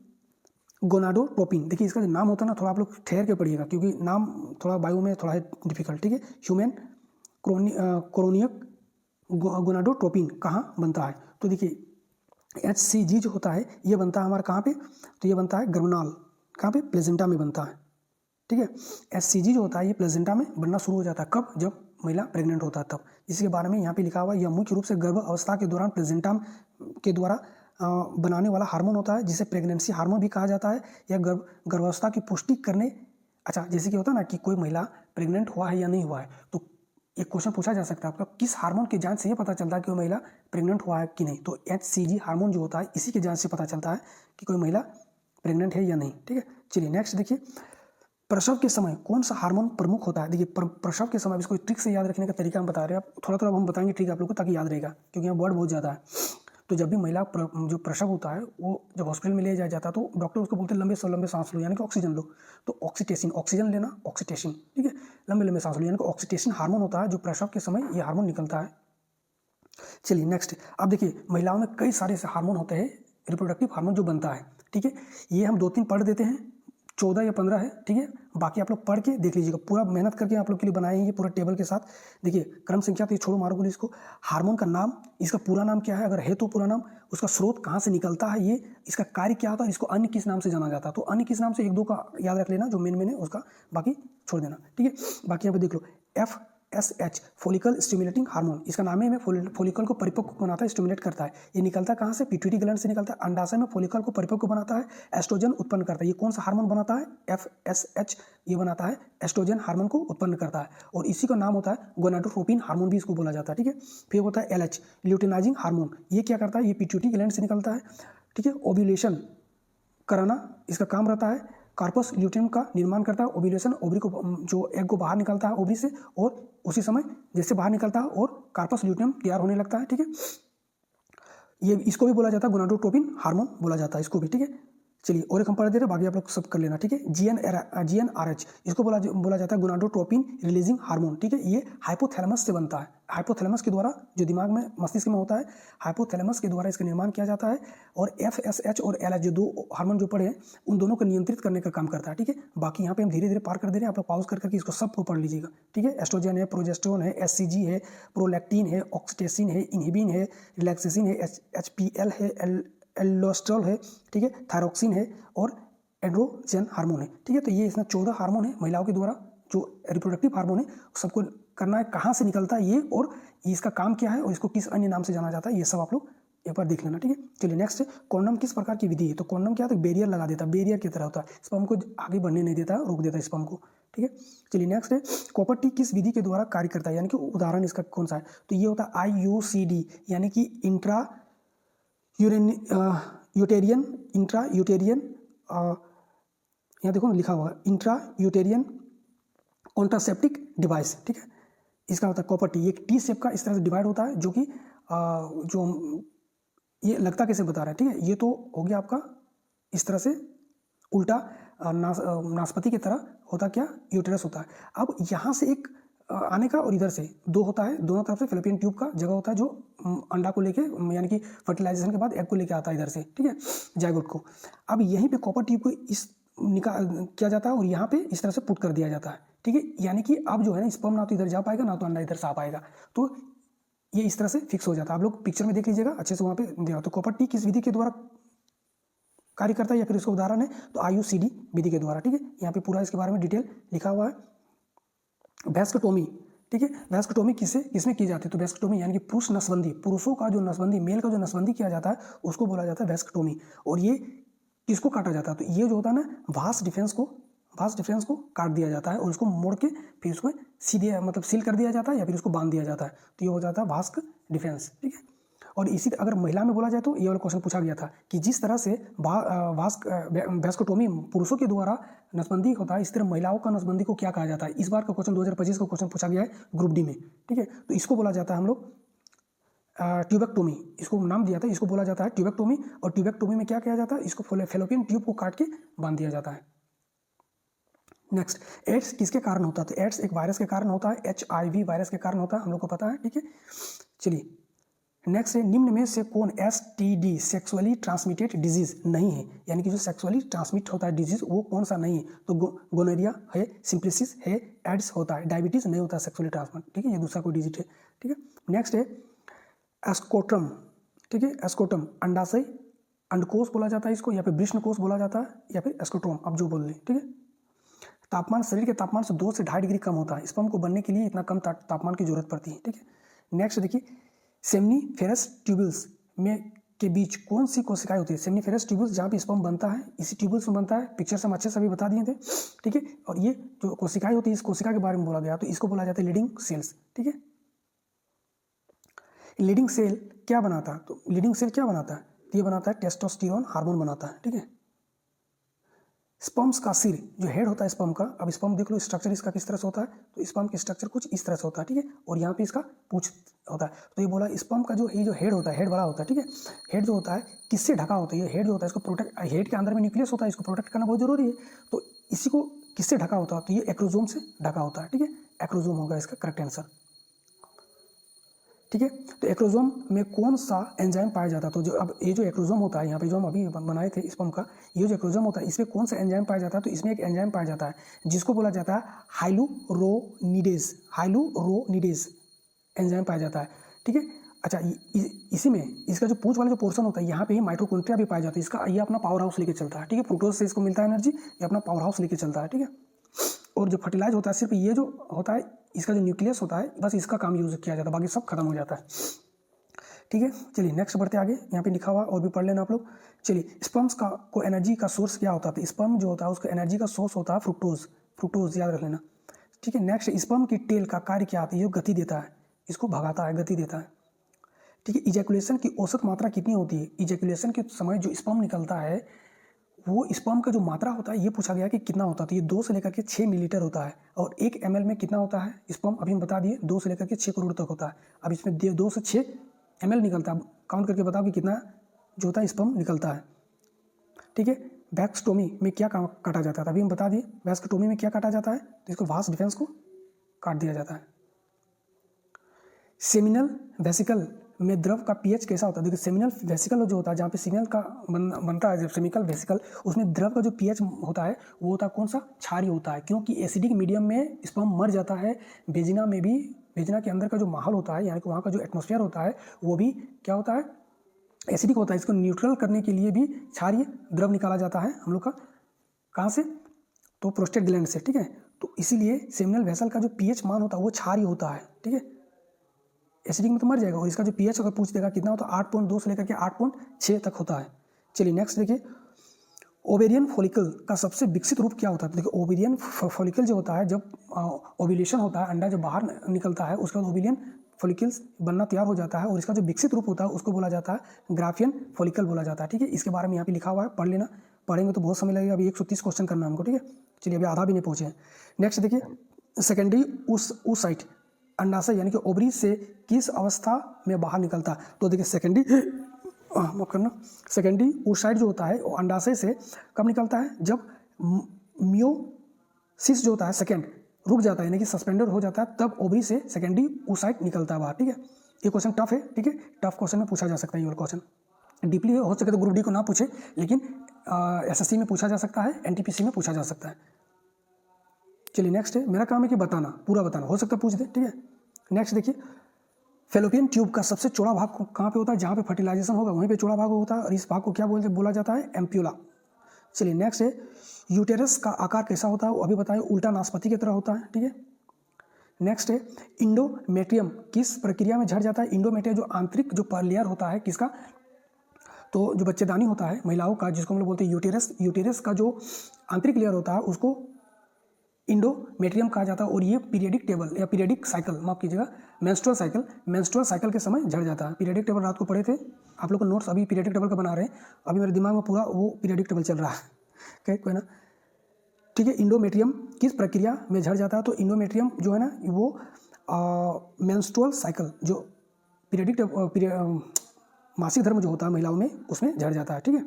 गोनाडोट्रोपिन। देखिए इसका जो नाम होता है ना, थोड़ा आप लोग ठहर के पढ़िएगा क्योंकि नाम थोड़ा बायो में थोड़ा है डिफिकल्ट, ठीक है। ह्यूमन कोरोनियक गोनाडोट्रोपिन कहाँ बनता है, तो देखिए HCG जो होता है ये बनता है हमारा कहाँ पे, तो ये बनता है गर्भनाल, कहाँ पे, प्लेजेंटा में बनता है, ठीक है। HCG जो होता है ये प्लेजेंटा में बनना शुरू हो जाता है, कब, जब महिला प्रेग्नेंट होता है तब। इसके बारे में यहाँ पे लिखा हुआ है, यह मुख्य रूप से गर्भ अवस्था के दौरान प्लेजेंटा के द्वारा बनाने वाला हार्मोन होता है, जिसे प्रेगनेंसी हार्मोन भी कहा जाता है। यह गर्भावस्था की पुष्टि करने, अच्छा जैसे कि होता है ना कि कोई महिला प्रेग्नेंट हुआ है या नहीं हुआ है, तो एक क्वेश्चन पूछा जा सकता है आपका, किस हार्मोन की जांच से ये पता चलता है कि कोई महिला प्रेग्नेंट हुआ है कि नहीं, तो HCG हार्मोन जो होता है इसी की जांच से पता चलता है कि कोई महिला प्रेग्नेंट है या नहीं, ठीक है। चलिए नेक्स्ट देखिए, प्रसव के समय कौन सा हार्मोन प्रमुख होता है। देखिए प्रसव के समय इसको ट्रिक से याद रखने का तरीका हम बता रहे हैं, आप थोड़ा थोड़ा हम बताएंगे ट्रिक आप लोग को ताकि याद रहेगा, क्योंकि यहाँ वर्ड बहुत ज़्यादा है। तो जब भी महिला जो प्रसव होता है वो जब हॉस्पिटल में ले जाया जाता है तो डॉक्टर उसको बोलते हैं लंबे सांस लो, यानी कि ऑक्सीजन लो। तो ऑक्सीजन लेना, ऑक्सीटेशन, ठीक है, लंबे सांस लो, यानी कि ऑक्सीटेशन हार्मोन होता है जो प्रसव के समय ये हार्मोन निकलता है। चलिए नेक्स्ट, अब देखिए महिलाओं में कई सारे ऐसे हार्मोन होते हैं, रिप्रोडक्टिव हार्मोन जो बनता है, ठीक है। ये हम 2-3 पढ़ देते हैं, 14 या 15 है, ठीक है। बाकी आप लोग पढ़ के देख लीजिएगा, पूरा मेहनत करके आप लोग के लिए बनाए हैं ये पूरा टेबल के साथ। देखिए क्रम संख्या तो ये छोड़ो, मारो बोली इसको। हार्मोन का नाम, इसका पूरा नाम क्या है, अगर है तो पूरा नाम, उसका स्रोत कहाँ से निकलता है, ये इसका कार्य क्या होता है, इसको अन्य किस नाम से जाना जाता है। तो अन्य किस नाम से 1-2 का याद रख लेना, जो मेन है उसका, बाकी छोड़ देना, ठीक है। बाकी यहाँ पे देख लो, FSH फॉलिकल स्टिमुलेटिंग हार्मोन, इसका नाम है फॉलिकल को परिपक्व बनाता है, स्टिमुलेट करता है। ये निकलता कहाँ से, पिट्यूटरी ग्लैंड से निकलता है। अंडाशय में फॉलिकल को परिपक्व बनाता है, एस्ट्रोजन उत्पन्न करता है। ये कौन सा हार्मोन बनाता है, FSH, ये बनाता है एस्ट्रोजन हार्मोन को उत्पन्न करता है और इसी का नाम होता है गोनाडोट्रोपिन हार्मोन भी इसको बोला जाता है, ठीक है। फिर होता है LH ल्यूटिनाइजिंग हार्मोन, ये क्या करता है, ये पिट्यूटरी ग्लैंड से निकलता है, ठीक है। ओव्यूलेशन कराना इसका काम रहता है। कार्पस ल्यूटियम का निर्माण करता है, ओव्यूलेशन, ओवरी को जो एग को बाहर निकलता है ओवरी से, और उसी समय जैसे बाहर निकलता है और कार्पस ल्यूटियम तैयार होने लगता है, ठीक है। ये इसको भी बोला जाता है गोनाडोट्रोपिन हार्मोन बोला जाता है इसको भी, ठीक है। चलिए और एक हम पढ़ दे रहे, बाकी आप लोग सब कर लेना, ठीक है। GnRH इसको बोला जाता है गोनाडोट्रोपिन रिलीजिंग हार्मोन, ठीक है। ये हाइपोथैलेमस से बनता है, हाइपोथैलेमस के द्वारा जो दिमाग में मस्तिष्क में होता है, हाइपोथैलेमस के द्वारा इसका निर्माण किया जाता है। और FSH और LH जो 2 हार्मोन जो पढ़े हैं उन दोनों को नियंत्रित करने का काम करता है, ठीक है। बाकी यहाँ पे हम धीरे धीरे पार कर दे रहे हैं, आप लोग पॉज करके इसको सबको पढ़ लीजिएगा, ठीक है। एस्ट्रोजन है, प्रोजेस्टेरोन है, HCG है, प्रोलैक्टिन है, ऑक्सीटोसिन है, इनहिबिन है, रिलैक्सेसिन है, HPL है, एल्डोस्टेरोल है, ठीक है, थायरोक्सिन है और एंड्रोजन हार्मोन है, ठीक है। तो ये इसमें 14 हार्मोन है महिलाओं के द्वारा जो रिप्रोडक्टिव हार्मोन है, सबको करना है, कहाँ से निकलता है ये और इसका काम क्या है और इसको किस अन्य नाम से जाना जाता है, ये सब आप लोग एक बार देख लेना, ठीक है। चलिए नेक्स्ट, कॉन्डम किस प्रकार की विधि है, तो कॉन्डम क्या होता है, बैरियर लगा देता है, बैरियर की तरह होता है, स्पर्म को आगे बढ़ने नहीं देता, रोक देता है स्पर्म को, ठीक है। चलिए नेक्स्ट है, कॉपर टी किस विधि के द्वारा कार्य करता है, यानी कि उदाहरण इसका कौन सा है, तो ये होता है IUCD यानी कि इंट्रा यूटेरियन यहाँ देखो ना लिखा हुआ है, इंट्रा यूटेरियन कॉन्ट्रासेप्टिक डिवाइस, ठीक है। इसका होता है कॉपर टी, एक टी शेप का इस तरह से डिवाइड होता है, जो कि जो ये लगता कैसे बता रहा है, ठीक है। ये तो हो गया आपका इस तरह से उल्टा नाशपाती की तरह होता क्या, यूटेरस होता है। अब यहाँ से एक आने का और इधर से 2 होता है, दोनों तरफ से फेलोपियन ट्यूब का जगह होता है जो अंडा को लेके यानी कि फर्टिलाइजेशन के बाद एग को लेके आता है इधर से, ठीक है, जायगोट को। अब यहीं पे कॉपर ट्यूब को इस निकाल किया जाता है और यहाँ पे इस तरह से पुट कर दिया जाता है, ठीक है। यानी कि अब जो है ना स्पर्म ना तो इधर जा पाएगा ना तो अंडा इधर से आ पाएगा, तो ये इस तरह से फिक्स हो जाता है। आप लोग पिक्चर में देख लीजिएगा अच्छे से, वहाँ पे दिया। तो कॉपर टी किस विधि के द्वारा कार्य करता है या फिर इसका उदाहरण है तो IUCD विधि के द्वारा, ठीक है। यहाँ पे पूरा इसके बारे में डिटेल लिखा हुआ है। वैस्कोटोमी, ठीक है। वैस्कोटोमी किसमें की जाती है, तो वैस्कोटोमी यानी कि पुरुष नसबंदी, पुरुषों का जो नसबंदी, मेल का जो नसबंदी किया जाता है उसको बोला जाता है वैस्कोटोमी। और ये किसको काटा जाता है, तो ये जो होता है ना वास डिफरेंस को काट दिया जाता है और उसको मोड़ के फिर उसको सीधे मतलब सील कर दिया जाता है या फिर उसको बांध दिया जाता है, तो ये हो जाता है वास्क डिफेंस, ठीक है। और इसी अगर महिला में बोला जाए तो ये वाला क्वेश्चन पूछा गया था कि जिस तरह से वैस्कोटोमी पुरुषों के द्वारा नसबंदी होता है, इस तरह महिलाओं का नसबंदी को क्या कहा जाता है। इस बार का क्वेश्चन 2025 का क्वेश्चन पूछा गया है ग्रुप डी में, ठीक है। तो इसको बोला जाता है हम लोग ट्यूबेक्टोमी, इसको नाम दिया था, इसको बोला जाता है ट्यूबेक्टोमी। और ट्यूबेक्टोमी में क्या किया जाता है, इसको फैलोपियन ट्यूब को काट के बांध दिया जाता है। नेक्स्ट, एड्स किसके कारण होता है, तो एड्स एक वायरस के कारण होता है, HIV वायरस के कारण होता है, हम लोग को पता है, ठीक है। चलिए नेक्स्ट है, निम्न में से कौन STD सेक्सुअली ट्रांसमिटेड डिजीज नहीं है, यानी कि जो सेक्सुअली ट्रांसमिट होता है डिजीज वो कौन सा नहीं है, तो गोनोरिया है, सिम्प्लिसिस है, एड्स होता है, डायबिटीज नहीं होता सेक्सुअली ट्रांसमिट, ठीक है, ये दूसरा कोई डिजीज है, ठीक है। नेक्स्ट है एस्कोट्रम, ठीक है। एस्कोट्रम अंडाशय, अंडकोश बोला जाता है इसको, या फिर वृष्णकोश बोला जाता है, या फिर एस्कोट्रोम, आप जो बोल लें, ठीक है। तापमान शरीर के तापमान से 2 से 2.5 डिग्री कम होता है, स्पर्म को बनने के लिए इतना कम तापमान की जरूरत पड़ती है, ठीक है। नेक्स्ट देखिए, सेमनीफेरस ट्यूबल्स में के बीच कौन सी कोशिकाएं होती है, सेमनीफेरस ट्यूबल्स जहाँ पे स्पर्म बनता है इसी ट्यूबल्स में बनता है, पिक्चर से हम अच्छे से भी बता दिए थे, ठीक है। और ये जो कोशिकाएं होती है इस कोशिका के बारे में बोला गया, तो इसको बोला जाता है लीडिंग सेल्स, ठीक है। लीडिंग सेल क्या बनाता है, तो लीडिंग सेल क्या बनाता है, तो ये बनाता है टेस्टोस्टेरोन हार्मोन बनाता है, ठीक है। स्पर्म्स का सिर जो हेड होता है स्पर्म का, अब स्पर्म देख लो स्ट्रक्चर इसका किस तरह से होता है, तो स्पर्म का स्ट्रक्चर कुछ इस तरह से होता है, ठीक है। और यहाँ पे इसका पूंछ होता है, तो ये बोला स्पर्म का जो ये जो हेड होता है, हेड बड़ा होता है, ठीक है। हेड जो होता है किससे ढका होता है, ये हेड जो होता है इसको प्रोटेक्ट, हेड के अंदर में न्यूक्लियस होता है, इसको प्रोटेक्ट करना बहुत जरूरी है, तो इसी को किससे ढका होता है, तो ये एक्रोजोम से ढका होता है, ठीक है। एक्रोजोम होगा इसका करेक्ट आंसर, ठीक है। तो एक्रोजोम में कौन सा एंजाइम पाया जाता है, तो जो अब ये जो एक्रोजोम होता है यहाँ पे जो हम अभी बनाए थे स्पर्म का, ये जो एक्रोजोम होता है इसमें कौन सा एंजाइम पाया जाता है, तो इसमें एक एंजाइम पाया जाता है जिसको बोला जाता है हाइलुरोनिडेज, हाइलुरोनिडेज एंजाइम पाया जाता है, ठीक है। अच्छा इसी में इसका जो पूंछ वाला जो पोर्शन होता है यहाँ पे ही माइटोकॉन्ड्रिया भी पाया जाता है, इसका ये अपना पावर हाउस लेके चलता है, ठीक है। फ्रूक्टोज से इसको मिलता है एनर्जी, ये अपना पावर हाउस लेके चलता है, ठीक है। और जो फर्टिलाइज होता है सिर्फ ये जो होता है इसका जो न्यूक्लियस होता है बस इसका काम यूज किया जाता है, बाकी सब खत्म हो जाता है, ठीक है। चलिए नेक्स्ट बढ़ते आगे, यहाँ पे लिखा हुआ और भी पढ़ लेना आप लोग। चलिए स्पर्म्स का को एनर्जी का सोर्स क्या होता है, तो स्पर्म जो होता है उसका एनर्जी का सोर्स होता है फ्रुक्टोज याद रख लेना, ठीक है। नेक्स्ट स्पर्म की टेल का कार्य क्या होता है, ये गति देता है, इसको भगाता है, गति देता है, ठीक है। इजैकुलेशन की औसत मात्रा कितनी होती है, इजैकुलेशन के समय जो स्पर्म निकलता है वो स्पर्म का जो मात्रा होता है ये पूछा गया कि कितना होता है, तो ये 2 से लेकर के 6 मिलीलीटर होता है। और 1 ml में कितना होता है स्पर्म, अभी हम बता दिए 2 से लेकर के 6 करोड़ तक होता है। अब इसमें 2 से 6 ml निकलता है, काउंट करके बताओ कि कितना जो होता है स्पर्म निकलता है, ठीक है। वैस्कोटोमी में क्या काटा जाता है, अभी हम बता दिए वैस्कोटोमी में क्या काटा जाता है, तो इसको वास डिफेंस को काट दिया जाता है। सेमिनल वेसिकल में द्रव का पीएच कैसा होता है, देखिए सेमिनल वेसिकल जो होता है जहाँ पे सीमेल का बनता है, जब सेमिकल वेसिकल उसमें द्रव का जो पीएच होता है वो होता है कौन सा, क्षारीय होता है, क्योंकि एसिडिक मीडियम में स्पर्म मर जाता है। वेजिना में भी, वेजिना के अंदर का जो माहौल होता है यानी कि वहाँ का जो एटमॉस्फेयर होता है वो भी क्या होता है, एसिडिक होता है। इसको न्यूट्रल करने के लिए भी क्षारीय द्रव निकाला जाता है हम लोग का, कहाँ से, तो प्रोस्टेट ग्लैंड से, ठीक है। तो इसीलिए सेमिनल वेसल का जो पीएच मान होता है वो क्षारीय होता है, ठीक है। एसिडिक में तो मर जाएगा, और इसका जो पीएच अगर पूछ देगा कितना होता है 8.2 से लेकर के 8.6 तक होता है। चलिए नेक्स्ट देखिए, ओवेरियन फॉलिकल का सबसे विकसित रूप क्या होता है, तो देखिए ओवेरियन फॉलिकल जो होता है जब ओव्यूलेशन होता है, अंडा जब बाहर निकलता है उसके बाद ओवेरियन फॉलिकल्स बनना तैयार हो जाता है, और इसका जो विकसित रूप होता है उसको बोला जाता है ग्राफियन फॉलिकल बोला जाता है, ठीक है। इसके बारे में यहाँ पे लिखा हुआ है, पढ़ लेना, पढ़ेंगे तो बहुत समय लगेगा, अभी 130 क्वेश्चन करना हमको, ठीक है। चलिए अभी आधा भी नहीं पहुँचे हैं। नेक्स्ट देखिए, सेकेंडरी oocyte अंडाशय यानी कि ओवरी से किस अवस्था में बाहर निकलता है, तो देखिए सेकेंडरी oocyte जो होता है वो अंडाशय से कब निकलता है, जब मियोसिस जो होता है सेकेंड रुक जाता है यानी कि सस्पेंडेड हो जाता है, तब ओवरी से सेकेंडरी oocyte निकलता है बाहर, ठीक है। ये क्वेश्चन टफ है, ठीक है, टफ क्वेश्चन में पूछा जा सकता है ये क्वेश्चन, डीपली हो सके तो ग्रुप डी को ना पूछे, लेकिन SSC में पूछा जा सकता है, NTPC में पूछा जा सकता है। चलिए नेक्स्ट है, मेरा काम है कि बताना, पूरा बताना, हो सकता है पूछ दे, ठीक है। नेक्स्ट देखिए, फेलोपियन ट्यूब का सबसे चौड़ा भाग कहाँ पे होता है? जहाँ पे फर्टिलाइजेशन होगा वहीं पे चौड़ा भाग होता है, और इस भाग को क्या बोला जाता है? एम्प्यूला। चलिए नेक्स्ट है, यूटेरस का आकार कैसा होता है? वो अभी बताए, उल्टा नाशपाती की तरह होता है, ठीक है। नेक्स्ट है, इंडोमेट्रियम किस प्रक्रिया में झड़ जाता है? इंडोमेट्रियम जो आंतरिक जो लेयर होता है किसका? तो जो बच्चेदानी होता है महिलाओं का, जिसको हम लोग बोलते हैं यूटेरस, यूटेरस का जो आंतरिक लेयर होता है उसको इंडोमेट्रियम कहा जाता है, और ये पीरियडिक टेबल या पीरियडिक साइकिल, माफ कीजिएगा, मेंस्ट्रुअल साइकिल के समय झड़ जाता है। पीरियडिक टेबल रात को पढ़े थे आप लोग को, नोट्स अभी पीरियडिक टेबल का बना रहे हैं, अभी मेरे दिमाग में पूरा वो पीरियडिक टेबल चल रहा है, क्या कोई ना, ठीक है। इंडोमेट्रियम किस प्रक्रिया में झड़ जाता है? तो इंडोमेट्रियम जो है ना वो मेंस्ट्रुअल साइकिल जो पीरियडिक मासिक धर्म जो होता है महिलाओं में उसमें झड़ जाता है, ठीक है।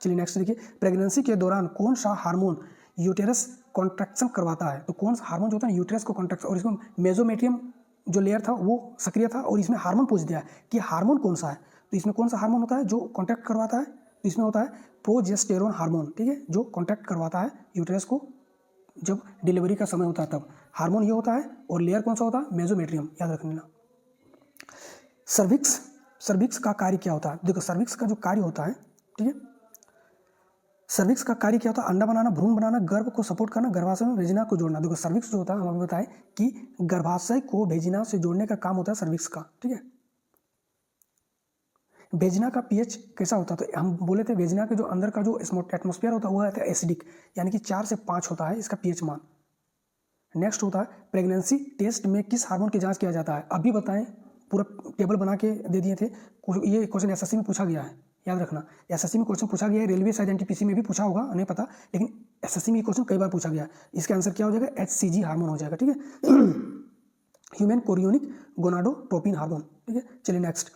चलिए नेक्स्ट देखिए, प्रेगनेंसी के दौरान कौन सा हार्मोन यूटेरस कॉन्ट्रैक्शन करवाता है? तो कौन सा हार्मोन जो होता है यूटेरस को कॉन्ट्रैक्शन, और इसमें मेसोमेट्रियम जो लेयर था वो सक्रिय था, और इसमें हार्मोन पूछ दिया है कि हार्मोन कौन सा है, तो इसमें कौन सा हार्मोन होता है जो कॉन्ट्रैक्ट करवाता है? तो इसमें होता है प्रोजेस्टेरोन हार्मोन, ठीक है, जो कॉन्ट्रैक्ट करवाता है यूटेरस को जब डिलीवरी का समय होता है तब। हार्मोन ये होता है, और लेयर कौन सा होता है? मेसोमेट्रियम, याद रख लेना। सर्विक्स का कार्य क्या होता है? देखो सर्विक्स का जो कार्य होता है, ठीक है, सर्विक्स का कार्य क्या होता है? अंडा बनाना, भ्रूण बनाना, गर्भ को सपोर्ट करना, गर्भाशय में वेजिना को जोड़ना। देखो सर्विक्स जो होता है, हम अभी बताएं कि गर्भाशय को वेजिना से जोड़ने का काम होता है सर्विक्स का, ठीक है। वेजिना का पीएच कैसा होता है? तो हम बोले थे वेजिना के जो अंदर का जो एटमॉस्फेयर होता है वो रहता है एसिडिक, यानी कि 4 से 5 होता है इसका पीएच मान। नेक्स्ट होता है, प्रेगनेंसी टेस्ट में किस हार्मोन की जांच किया जाता है? अभी बताएं, पूरा टेबल बना के दे दिए थे, ये क्वेश्चन एसएससी में पूछा गया है, याद रखना। एसएससी में क्वेश्चन पूछा गया है, रेलवे शायद एनटीपीसी में भी पूछा होगा, नहीं पता, लेकिन एसएससी में क्वेश्चन कई बार पूछा गया है। इसका आंसर क्या हो जाएगा? HCG हार्मोन हो जाएगा, ठीक है, ह्यूमन कोरियोनिक गोनाडोट्रोपिन हार्मोन, ठीक है। चलिए नेक्स्ट,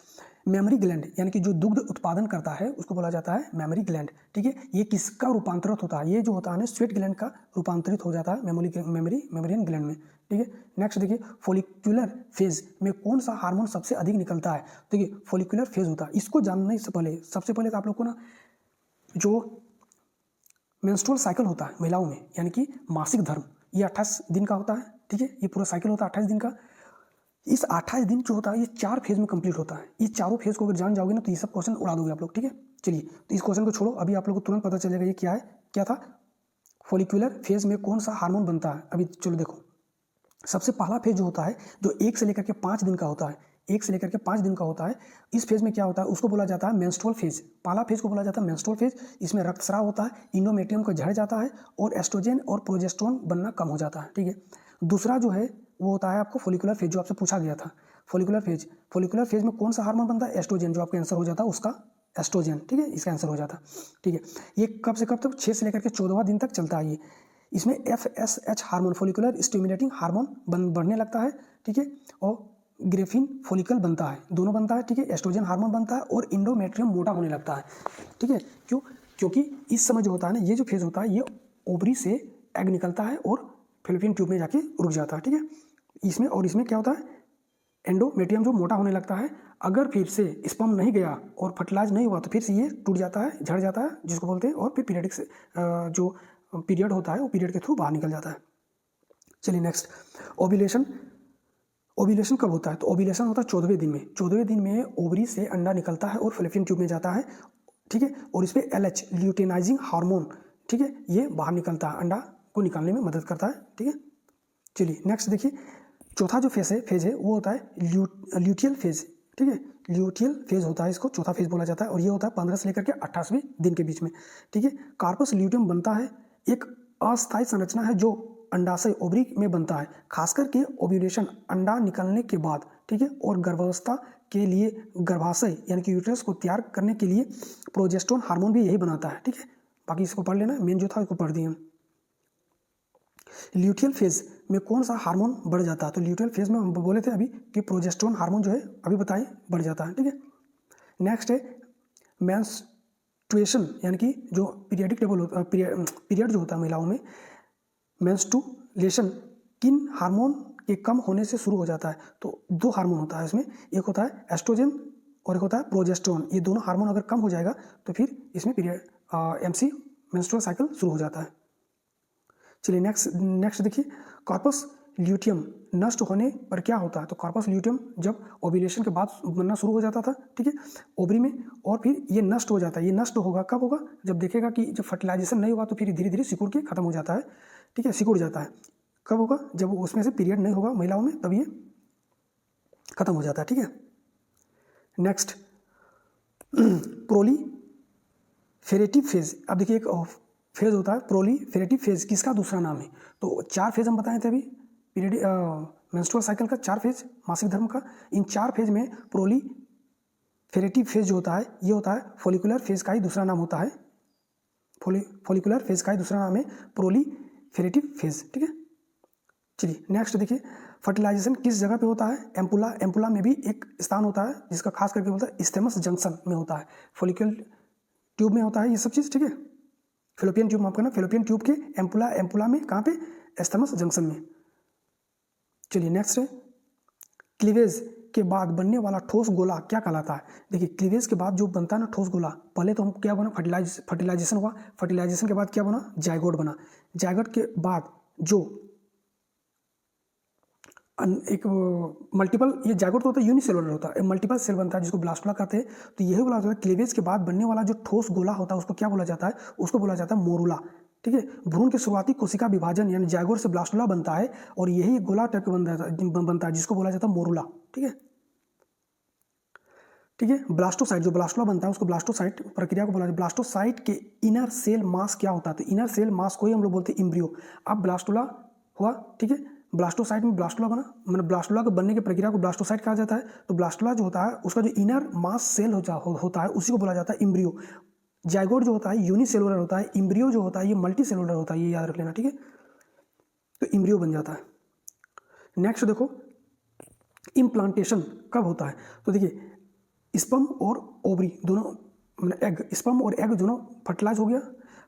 मेमरी ग्लैंड यानी कि जो दुग्ध उत्पादन करता है उसको बोला जाता है मेमरी ग्लैंड, ठीक है। ये किसका रूपांतरित होता है? ये जो होता है ना स्वेट ग्लैंड का रूपांतरित हो जाता है मेमोरियन ग्लैंड में, ठीक है। नेक्स्ट देखिए, फोलिकुलर फेज में कौन सा हार्मोन सबसे अधिक निकलता है? देखिए फोलिकुलर फेज होता है, इसको जानने से पहले सबसे पहले तो आप लोग को ना जो मेंस्ट्रुअल साइकिल होता है महिलाओं में, यानी कि मासिक धर्म, ये 28 दिन का होता है, ठीक है। ये पूरा साइकिल होता है 28 दिन का। इस 28 दिन जो होता है ये 4 फेज में कंप्लीट होता है। ये चारों फेज को अगर जान जाओगे ना तो ये सब क्वेश्चन उड़ा दोगे आप लोग, ठीक है। चलिए तो इस क्वेश्चन को छोड़ो, अभी आप लोग को तुरंत पता चलेगा ये क्या है, क्या था। फोलिकुलर फेज में कौन सा हार्मोन बनता है? अभी चलो देखो, सबसे पहला फेज जो होता है जो 1 से लेकर के 5 दिन का होता है, 1 से लेकर के 5 दिन का होता है। इस फेज में क्या होता है उसको बोला जाता है मेंस्ट्रुअल फेज। पहला फेज को बोला जाता है मेंस्ट्रुअल फेज। इसमें रक्तस्राव होता है, इंडोमेट्रियम को झड़ जाता है, और एस्ट्रोजन और प्रोजेस्टेरोन बनना कम हो जाता है, ठीक है। दूसरा जो है वो होता है आपको फोलिकुलर फेज, जो आपसे पूछा गया था। फोलिकुलर फेज में कौन सा हार्मोन बनता है? एस्ट्रोजन, जो आपका आंसर हो जाता है उसका एस्ट्रोजन, ठीक है, इसका आंसर हो जाता है, ठीक है। ये कब से कब तक? 6 से लेकर के 14वां दिन तक चलता है ये। इसमें FSH hormone, follicular stimulating hormone बढ़ने लगता है, ठीक है, और ग्रेफिन फोलिकल बनता है, दोनों बनता है, ठीक है। एस्ट्रोजन हार्मोन बनता है, और इंडोमेट्रियम मोटा होने लगता है, ठीक है। क्यों? क्योंकि इस समय जो होता है ना, ये जो फेज होता है ये ओवरी से एग निकलता है और फेलोपियन ट्यूब में जाके रुक जाता है, ठीक है। इसमें क्या होता है? एंडोमेट्रियम जो मोटा होने लगता है, अगर फिर से स्पर्म नहीं गया और फर्टिलाइज नहीं हुआ तो फिर से ये टूट जाता है, झड़ जाता है, जिसको बोलते हैं, और फिर पीरियडिक से जो पीरियड होता है वो पीरियड के थ्रू बाहर निकल जाता है। चलिए नेक्स्ट, ओव्यूलेशन कब होता है? तो ओव्यूलेशन होता है 14वें दिन में। 14वें दिन में ओवरी से अंडा निकलता है और फेलोपियन ट्यूब में जाता है, ठीक है, और इस पर LH ल्यूटेनाइजिंग हार्मोन, ठीक है, ये बाहर निकलता है, अंडा को निकालने में मदद करता है, ठीक है। चलिए नेक्स्ट देखिए, चौथा जो फेज है वो होता है ल्यूटियल फेज, ठीक है। ल्यूटियल फेज होता है, इसको चौथा फेज बोला जाता है, और ये होता है 15 से लेकर के 28वें दिन के बीच में, ठीक है। कार्पस ल्यूटियम बनता है, एक अस्थायी संरचना है जो अंडाशय ओवरी में बनता है, खासकर के ओव्यूलेशन अंडा निकलने के बाद, ठीक है, और गर्भावस्था के लिए गर्भाशय यानी कि यूट्रस को तैयार करने के लिए प्रोजेस्टेरोन हार्मोन भी यही बनाता है, ठीक है। बाकी इसको पढ़ लेना, मेन जो था इसको पढ़ दिए हम। ल्यूटियल फेज में कौन सा हार्मोन बढ़ जाता है? तो ल्यूटियल फेज में हम बोले थे अभी कि प्रोजेस्टेरोन हार्मोन जो है अभी बताएं बढ़ जाता है, ठीक है। नेक्स्ट है मेंस्ट्रुएशन, यानी कि जो पीरियडिक टेबल होता है, पीरियड जो होता है महिलाओं में, मेंस्ट्रुएशन किन हार्मोन के कम होने से शुरू हो जाता है? तो 2 हार्मोन होता है इसमें, एक होता है एस्ट्रोजन और एक होता है प्रोजेस्टेरोन। ये दोनों हार्मोन अगर कम हो जाएगा तो फिर इसमें पीरियड मेंस्ट्रुअल साइकिल शुरू हो जाता है। चलिए नेक्स्ट देखिए, कॉर्पस ल्यूटियम नष्ट होने पर क्या होता है? तो कार्पस ल्यूटियम जब ओव्यूलेशन के बाद बनना शुरू हो जाता था, ठीक है, ओवरी में, और फिर ये नष्ट हो जाता है। ये नष्ट होगा कब होगा? जब देखेगा कि जब फर्टिलाइजेशन नहीं हुआ तो फिर धीरे धीरे सिकुड़ के खत्म हो जाता है, ठीक है, सिकुड़ जाता है। कब होगा? जब उसमें से पीरियड नहीं होगा महिलाओं में, तब ये खत्म हो जाता है, ठीक है। Next proliferative phase. अब देखिए एक फेज होता है प्रोलीफेरेटिव फेज, किसका दूसरा नाम है? तो 4 फेज हम बताए थे अभी पीरियड मेंस्ट्रुअल साइकिल का, 4 फेज मासिक धर्म का। इन 4 फेज में प्रोलीफेरेटिव फेज जो होता है ये होता है फॉलिकुलर फेज का ही दूसरा नाम होता है। फॉलिकुलर फेज का ही दूसरा नाम है प्रोलीफेरेटिव फेज, ठीक है। चलिए नेक्स्ट देखिए, फर्टिलाइजेशन किस जगह पे होता है? एम्पुला। एम्पुला में भी एक स्थान होता है जिसका खास करके बोलता है स्टेमस जंक्शन में होता है, फॉलिकल ट्यूब में होता है ये सब चीज़, ठीक है। फेलोपियन ट्यूब, माफ करना, फेलोपियन ट्यूब के एम्पुला में कहाँ पे? स्टेमस जंक्शन में। चलिए नेक्स्ट है, क्लीवेज के बाद बनने वाला ठोस गोला क्या कहलाता है? देखिए क्लीवेज के बाद जो बनता है ना ठोस गोला, पहले तो हम क्या बना? फर्टिलाइजेशन हुआ, फर्टिलाइजेशन के बाद क्या बना? जाइगोट बना। जाइगोट के बाद जो एक मल्टीपल, ये जाइगोट तो होता है यूनिसेलुलर होता है, मल्टीपल सेल बनता है जिसको ब्लास्टुला कहते हैं। तो यही बोला जाता है क्लीवेज के बाद बनने वाला जो ठोस गोला होता है उसको क्या बोला जाता है? उसको बोला जाता है मोरुला, ठीक है। भ्रूण के शुरुआती कोशिका विभाजन यानी जाइगोट से ब्लास्टुला बनता है और यही गोला टाइप बनता है जिसको बोला जाता है मोरुला, ठीक है। ठीक है, ब्लास्टोसाइट जो ब्लास्टुला बनता है उसको ब्लास्टोसाइट प्रक्रिया को बोला जाता है। ब्लास्टोसाइट के इनर सेल मास क्या होता है? तो इनर सेल मास को ही हम लोग बोलते हैं इम्ब्रियो। अब ब्लास्टुला हुआ, ठीक है, ब्लास्टोसाइट में ब्लास्टुला बना, मतलब ब्लास्टुला के बनने की प्रक्रिया को ब्लास्टोसाइट कहा जाता है। तो ब्लास्टुला जो होता है उसका जो इनर मास सेल होता है उसी को बोला जाता है इम्ब्रियो। जाइगोट जो होता है यूनिसेलुलर होता है, इम्ब्रियो जो होता है ये मल्टी सेलुलर होता है, ये याद रख लेना, ठीक है। तो इम्ब्रियो बन जाता है। नेक्स्ट देखो, इम्प्लांटेशन कब होता है? तो देखिए स्पर्म और ओवरी दोनों, मतलब एग, स्पर्म और एग दोनों फर्टिलाइज हो गया।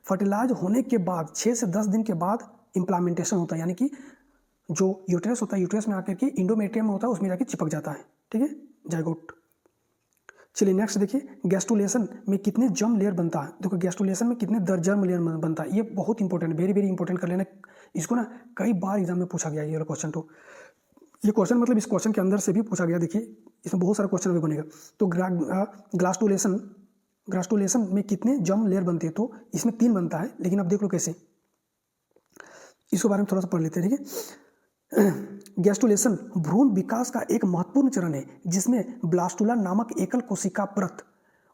फर्टिलाइज होने के बाद 6 से 10 दिन के बाद इम्प्लामेंटेशन होता है, यानी कि जो यूट्रस होता है यूट्रस में आकर के इंडोमेट्रियम में होता है उसमें जाके चिपक जाता है, ठीक है, जाइगोट। चलिए नेक्स्ट देखिए, गैस्ट्रुलेशन में कितने जर्म लेयर बनता है? देखो गैस्ट्रुलेशन में कितने जर्म लेयर बनता है, ये बहुत इंपॉर्टेंट है, वेरी वेरी इंपॉर्टेंट कर लेना इसको ना, कई बार एग्जाम में पूछा गया ये वाला क्वेश्चन। तो ये क्वेश्चन मतलब इस क्वेश्चन के अंदर से भी पूछा गया, देखिए इसमें बहुत सारा क्वेश्चन भी बनेगा। तो ग्रास्टुलेशन में कितने जर्म लेयर बनते हैं? तो इसमें 3 बनता है, लेकिन अब देख लो कैसे, इसके बारे में थोड़ा सा पढ़ लेते हैं, ठीक है। गैस्ट्रुलेशन भ्रूण विकास का एक महत्वपूर्ण चरण है जिसमें ब्लास्टुला नामक एकल कोशिका परत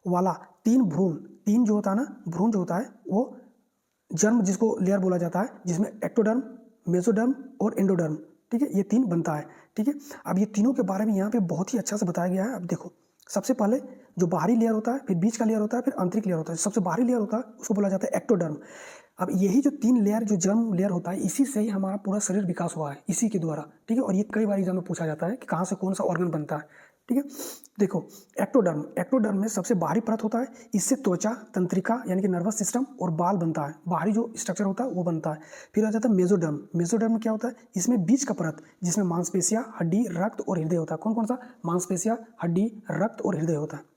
वाला 3 भ्रूण, 3 जो होता है ना भ्रूण जो होता है वो जर्म जिसको लेयर बोला जाता है, जिसमें एक्टोडर्म, मेसोडर्म और एंडोडर्म, ठीक है, ये 3 बनता है, ठीक है। अब ये तीनों के बारे में यहाँ पे बहुत ही अच्छा से बताया गया है। अब देखो सबसे पहले जो बाहरी लेयर होता है, फिर बीच का लेयर होता है, फिर आंतरिक लेयर होता है। सबसे बाहरी लेयर होता है उसको बोला जाता है एक्टोडर्म। अब यही जो 3 लेयर जो जर्म लेयर होता है इसी से ही हमारा पूरा शरीर विकास हुआ है, इसी के द्वारा, ठीक है। और ये कई बार एग्जाम में पूछा जाता है कि कहाँ से कौन सा ऑर्गन बनता है, ठीक है। देखो एक्टोडर्म में सबसे बाहरी परत होता है, इससे त्वचा, तंत्रिका यानी कि नर्वस सिस्टम और बाल बनता है, बाहरी जो स्ट्रक्चर होता है वो बनता है। फिर आ जाता है मेसोडर्म। मेसोडर्म में क्या होता है? इसमें बीच का परत जिसमें मांसपेशियां, हड्डी, रक्त और हृदय होता है। कौन कौन सा? मांसपेशियां, हड्डी, रक्त और हृदय होता है।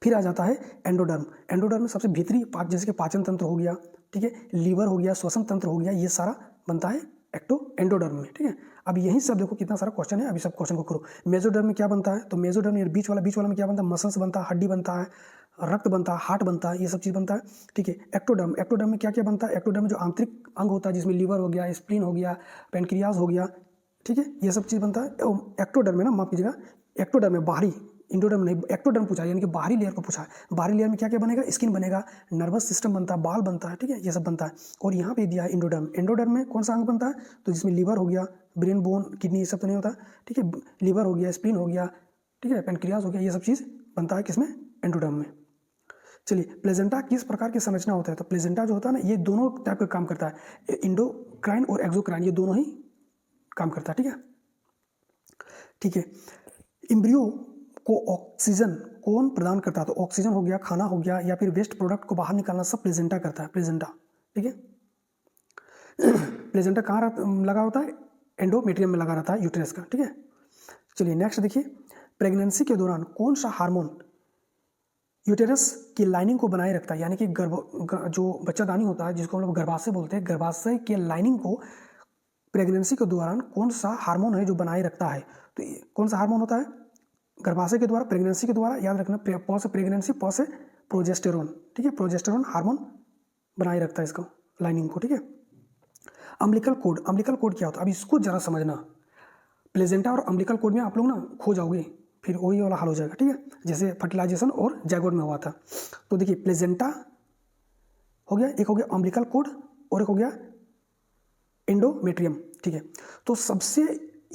फिर आ जाता है एंडोडर्म। एंडोडर्म में सबसे भीतरी जैसे कि पाचन तंत्र हो गया, ठीक है, लीवर हो गया, श्वसन तंत्र हो गया, ये सारा बनता है एंडोडर्म में, ठीक है। अब यही सब देखो कितना सारा क्वेश्चन है, अभी सब क्वेश्चन को करो। मेसोडर्म में क्या बनता है? तो मेसोडर्म में बीच वाला में क्या बनता है? मसल्स बनता है, हड्डी बनता है, रक्त बनता है, हार्ट बनता है, ये सब चीज़ बनता है, ठीक है। एक्टोडर्म में क्या क्या बनता है? एक्टोडर्म में जो आंतरिक अंग होता है जिसमें लीवर हो गया, स्प्लीन हो गया, पेनक्रियाज हो गया, ठीक है, ये सब चीज़ बनता है एक्टोडर्म में ना, माफ कीजिएगा, एक्टोडर्म में बाहरी, इंडोडर्म नहीं, एक्टोडर्म पूछा है, यानी कि बाहरी लेयर को पूछा है। बाहरी लेयर में क्या क्या बनेगा? स्किन बनेगा, नर्वस सिस्टम बनता है, बाल बनता है, ठीक है, ये सब बनता है। और यहाँ पे दिया है इंडोडर्म। इंडोडर्म में कौन सा अंग बनता है? तो जिसमें लीवर हो गया, ब्रेन, बोन, किडनी, ये सब तो नहीं होता, ठीक है, लीवर हो गया, स्प्लीन हो गया, ठीक है, पेनक्रियाज हो गया, ये सब चीज़ बनता है किसमें? एंडोडर्म में। चलिए प्लेजेंटा किस प्रकार की संरचना होता है? तो प्लेजेंटा जो होता है ना ये दोनों टाइप का काम करता है, इंडोक्राइन और एक्सोक्राइन, ये दोनों ही काम करता है, ठीक है, ठीक है। इम्ब्रियो को ऑक्सीजन कौन प्रदान करता है? तो ऑक्सीजन हो गया, खाना हो गया, या फिर वेस्ट प्रोडक्ट को बाहर निकालना, सब प्लेजेंटा करता है, प्लेजेंटा, ठीक है। प्लेजेंटा कहाँ लगा होता है? एंडोमेट्रियम में लगा रहता है यूट्रस का, ठीक है। चलिए नेक्स्ट देखिए, प्रेगनेंसी के दौरान कौन सा हार्मोन यूटेरस की लाइनिंग को बनाए रखता है, यानी कि जो बच्चादानी होता है जिसको हम लोग गर्भाशय बोलते हैं, गर्भाशय के लाइनिंग को प्रेगनेंसी के दौरान कौन सा हार्मोन है जो बनाए रखता है? तो कौन सा हार्मोन होता है? गर्भाशय के द्वारा, प्रेगनेंसी के द्वारा, याद रखना, पौ से प्रेगनेंसी, पौ से प्रोजेस्टेरोन, ठीक है, प्रोजेस्टेरोन हार्मोन बनाए रखता है इसको, लाइनिंग को, ठीक है। अम्बिलिकल कोड, अम्बिलिकल कोड क्या होता है? अब इसको जरा समझना, प्लेजेंटा और अम्बिलिकल कोड में आप लोग ना खो जाओगे, फिर वही वाला हाल हो जाएगा, ठीक है, जैसे फर्टिलाइजेशन और जैगोट में हुआ था। तो देखिए, प्लेजेंटा हो गया, एक हो गया अम्बिलिकल कोड, और एक हो गया एंडोमेट्रियम, ठीक है। तो सबसे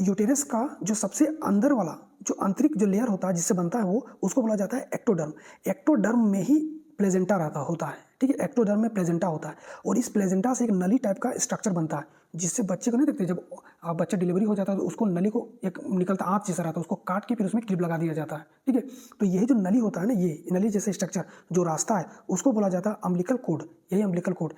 यूटेरस का जो सबसे अंदर वाला जो आंतरिक जो लेयर होता है जिससे बनता है वो, उसको बोला जाता है एक्टोडर्म। एक्टोडर्म में ही प्लेजेंटा रहता होता है, ठीक है, एक्टोडर्म में प्लेजेंटा होता है, और इस प्लेजेंटा से एक नली टाइप का स्ट्रक्चर बनता है, जिससे बच्चे को नहीं देखते, जब बच्चा डिलीवरी हो जाता है तो उसको नली को एक निकलता आँत जैसा रहता है, उसको काट के फिर उसमें क्लिप लगा दिया जाता है, ठीक है। तो यही जो नली होता है ना, ये नली जैसे स्ट्रक्चर जो रास्ता है, उसको बोला जाता है अम्बिलिकल कोड। यही अम्बिलिकल कोड,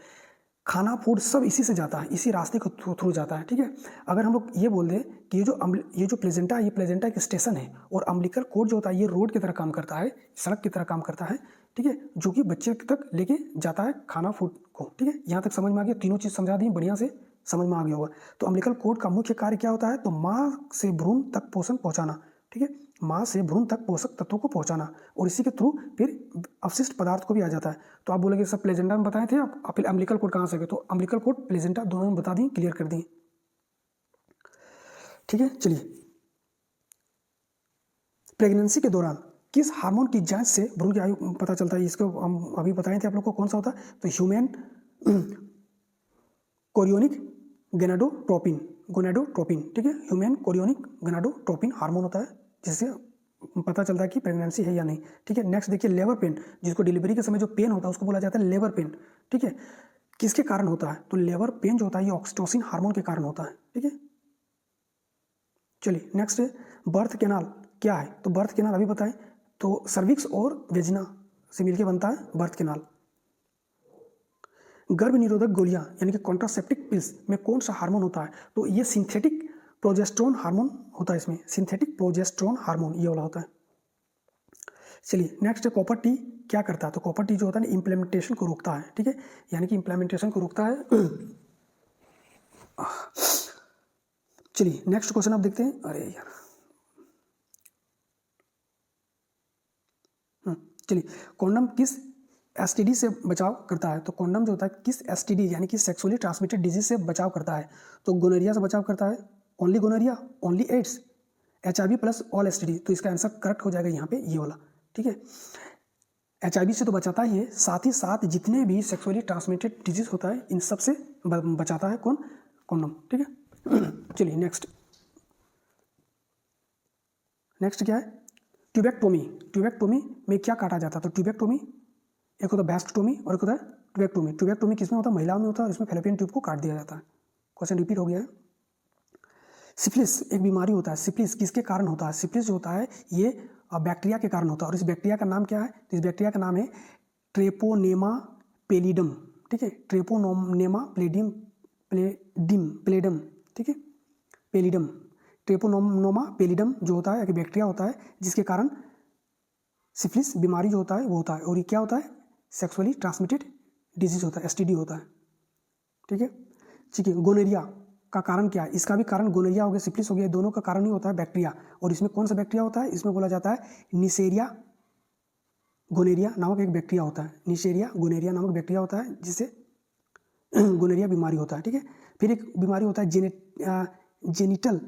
खाना फूड सब इसी से जाता है, इसी रास्ते के थ्रू जाता है, ठीक है। अगर हम लोग ये बोल दें कि ये जो प्लेजेंटा है, ये प्लेजेंटा एक स्टेशन है, और अम्बिलिकल कोड जो होता है ये रोड की तरह काम करता है, सड़क की तरह काम करता है, ठीक है, जो कि बच्चे तक लेके जाता है खाना फूड को, ठीक है। यहाँ तक समझ में आ गया? तीनों चीज़ समझा दी, बढ़िया से समझ में आ गया होगा। तो अम्बिलिकल कोड का मुख्य कार्य क्या होता है? तो माँ से भ्रूण तक पोषण पहुँचाना, ठीक है, माँ से भ्रूण तक पोषक तत्वों को पहुँचाना, और इसी के थ्रू फिर अवशिष्ट पदार्थ को भी आ जाता है। तो आप बोलेंगे सब प्लेजेंटा में बताए थे, आप फिर अम्बिलिकल कोड कहाँ से गए? तो अम्बिलिकल कोड प्लेजेंटा दोनों में बता दिए, क्लियर कर दिए, ठीक है। चलिए, प्रेगनेंसी के दौरान किस हार्मोन की जांच से भ्रूण की आयु पता चलता है? इसको हम अभी बताए थे आप लोग को, कौन सा होता है? तो ह्यूमन कोरियोनिक गोनाडोट्रोपिन, गोनाडोट्रोपिन, ठीक है, ह्यूमन कोरियोनिक गोनाडोट्रोपिन हार्मोन होता है, जिससे पता चलता है कि प्रेगनेंसी है या नहीं, ठीक है। नेक्स्ट देखिए, लेबर पेन, जिसको डिलीवरी के समय जो पेन होता है उसको बोला जाता है लेबर पेन, ठीक है। किसके कारण होता है? तो लेबर पेन जो होता है ये ऑक्सीटोसिन हार्मोन के कारण होता है, ठीक है। चलिए, नेक्स्ट है बर्थ कैनाल क्या है? तो बर्थ कैनाल अभी बताएं, तो सर्विक्स और वेजिना से मिलकर बनता है बर्थ कैनाल। गर्भ निरोधक गोलियां यानी कि कॉन्ट्रासेप्टिक पिल्स में कौन सा हार्मोन होता है? तो ये सिंथेटिक प्रोजेस्टेरोन हार्मोन होता है, इसमें सिंथेटिक प्रोजेस्टेरोन हार्मोन ये वाला होता है। चलिए, नेक्स्ट है कॉपर टी क्या करता है? तो कॉपर टी जो होता है ना, इम्प्लीमेंटेशन को रोकता है, ठीक है, यानी कि इम्प्लीमेंटेशन को रोकता है। चलिए, नेक्स्ट क्वेश्चन आप देखते हैं। अरे यार, चलिए, कॉन्डम किस एसटीडी से बचाव करता है? तो कॉन्डम जो होता है किस एसटीडी यानी कि सेक्सुअली ट्रांसमिटेड डिजीज से बचाव करता है? तो गोनोरिया से बचाव करता है, only gonorrhoea, only AIDS, HIV plus all STD. तो इसका आंसर करेक्ट हो जाएगा यहाँ पे ये वाला, ठीक है। एचआईवी से तो बचाता ही है, साथ ही साथ जितने भी सेक्सुअली ट्रांसमिटेड डिजीज होता है इन सब से बचाता है कौन? कॉन्डम, ठीक है। चलिए, नेक्स्ट क्या है? ट्यूबेक्टोमी, ट्यूबेक्टोमी में क्या काटा जाता है? तो ट्यूबेक्टोमी एक होता है वैस्क्टोमी और एक होता है ट्यूबेक्टोमी। ट्यूबेक्टोमी किसमें होता है? महिलाओं में होता है, और इसमें फैलोपियन ट्यूब को काट दिया जाता है। क्वेश्चन रिपीट हो गया है। सिफिलिस एक बीमारी होता है, सिफिलिस किसके कारण होता है? सिफिलिस जो होता है ये बैक्टीरिया के कारण होता है, और इस बैक्टीरिया का नाम क्या है? तो इस बैक्टीरिया का नाम है ट्रेपोनेमा पेलिडम, ठीक है, ट्रेपोनेमा प्लेडियम, ठीक है, पेलिडम, ट्रेपोनोमा पेलिडम जो होता है एक बैक्टीरिया होता है जिसके कारण सिफिलिस बीमारी जो होता है वो होता है, और ये क्या होता है? सेक्सुअली ट्रांसमिटेड डिजीज होता है, एसटीडी होता है, ठीक है। ठीक है, गोनोरिया का कारण क्या है? इसका भी कारण गोनोरिया हो गया, सिफिलिस हो गया, दोनों का कारण ही होता है बैक्टीरिया। और इसमें कौन सा बैक्टीरिया होता है? इसमें बोला जाता है निसेरिया गोनेरिया नामक एक बैक्टीरिया होता है, निसेरिया गोनेरिया नामक बैक्टीरिया होता है जिससे गोनेरिया बीमारी होता है, ठीक है। फिर एक बीमारी होता है जेनिटल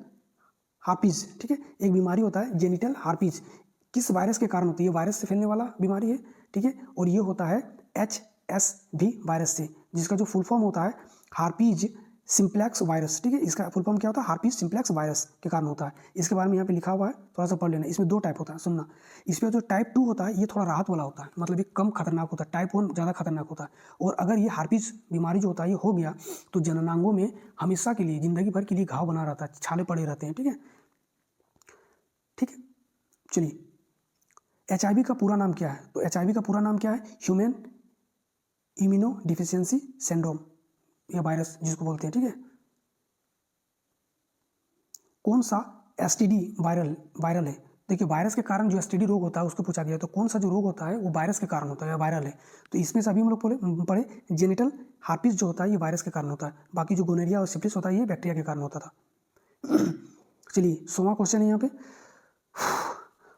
हार्पीज, ठीक है, एक बीमारी होता है जेनिटल हार्पीज। किस वायरस के कारण होती है? वायरस से फैलने वाला बीमारी है, ठीक है, और ये होता है HSV वायरस से, जिसका जो फुल फॉर्म होता है हार्पीज सिंप्लेक्स वायरस, ठीक है। इसका फुल फॉर्म क्या होता है? हार्पीज सिंप्लेक्स वायरस के कारण होता है। इसके बारे में यहाँ पे लिखा हुआ है, थोड़ा सा पढ़ लेना। इसमें 2 टाइप होता है, सुनना। इसमें जो टाइप 2 होता है ये थोड़ा राहत वाला होता है, मतलब ये कम खतरनाक होता है, टाइप 1 ज़्यादा खतरनाक होता है। और अगर ये हार्पीज बीमारी जो होता है ये हो गया तो जननांगों में हमेशा के लिए, जिंदगी भर के लिए घाव बना रहता है, छाले पड़े रहते हैं, ठीक है, ठीक है। चलिए, HIV का पूरा नाम क्या है? तो HIV का पूरा नाम क्या है? ह्यूमन इम्यूनो डिफिशियंसी सिंड्रोम, यह वायरस जिसको बोलते हैं, ठीक है। कौन सा एसटीडी वायरल है? देखिए वायरस के कारण जो एसटीडी रोग होता है उसको पूछा गया, तो कौन सा जो रोग होता है वो वायरस के कारण होता है या वायरल है। तो इसमें से अभी हम लोग पढ़े जेनिटल हार्पिस जो होता है ये वायरस के कारण होता है, बाकी जो गोनेरिया और सिफिलिस होता है ये बैक्टीरिया के कारण होता था। चलिए 16वां क्वेश्चन है यहाँ पे,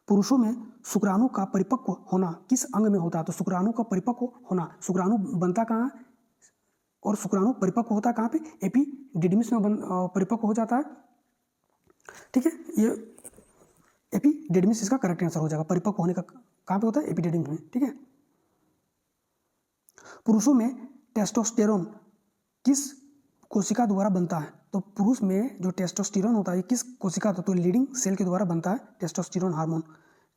पुरुषों में शुक्राणु का परिपक्व होना किस अंग में होता है। तो शुक्राणु का परिपक्व होना, शुक्राणु बनता कहाँ है और शुक्राणु परिपक्व होता है कहाँ पे, एपिडिडमिस में परिपक्व हो जाता है। ठीक है, ये एपिडिडमिस इसका करेक्ट आंसर हो जाएगा। परिपक्व होने का कहाँ पे होता है, एपिडिडमिस में। ठीक है, पुरुषों में टेस्टोस्टेरोन किस कोशिका द्वारा बनता है। तो पुरुष में जो टेस्टोस्टेरोन होता है किस कोशिका, तो लीडिंग सेल के द्वारा बनता है टेस्टोस्टेरोन हार्मोन।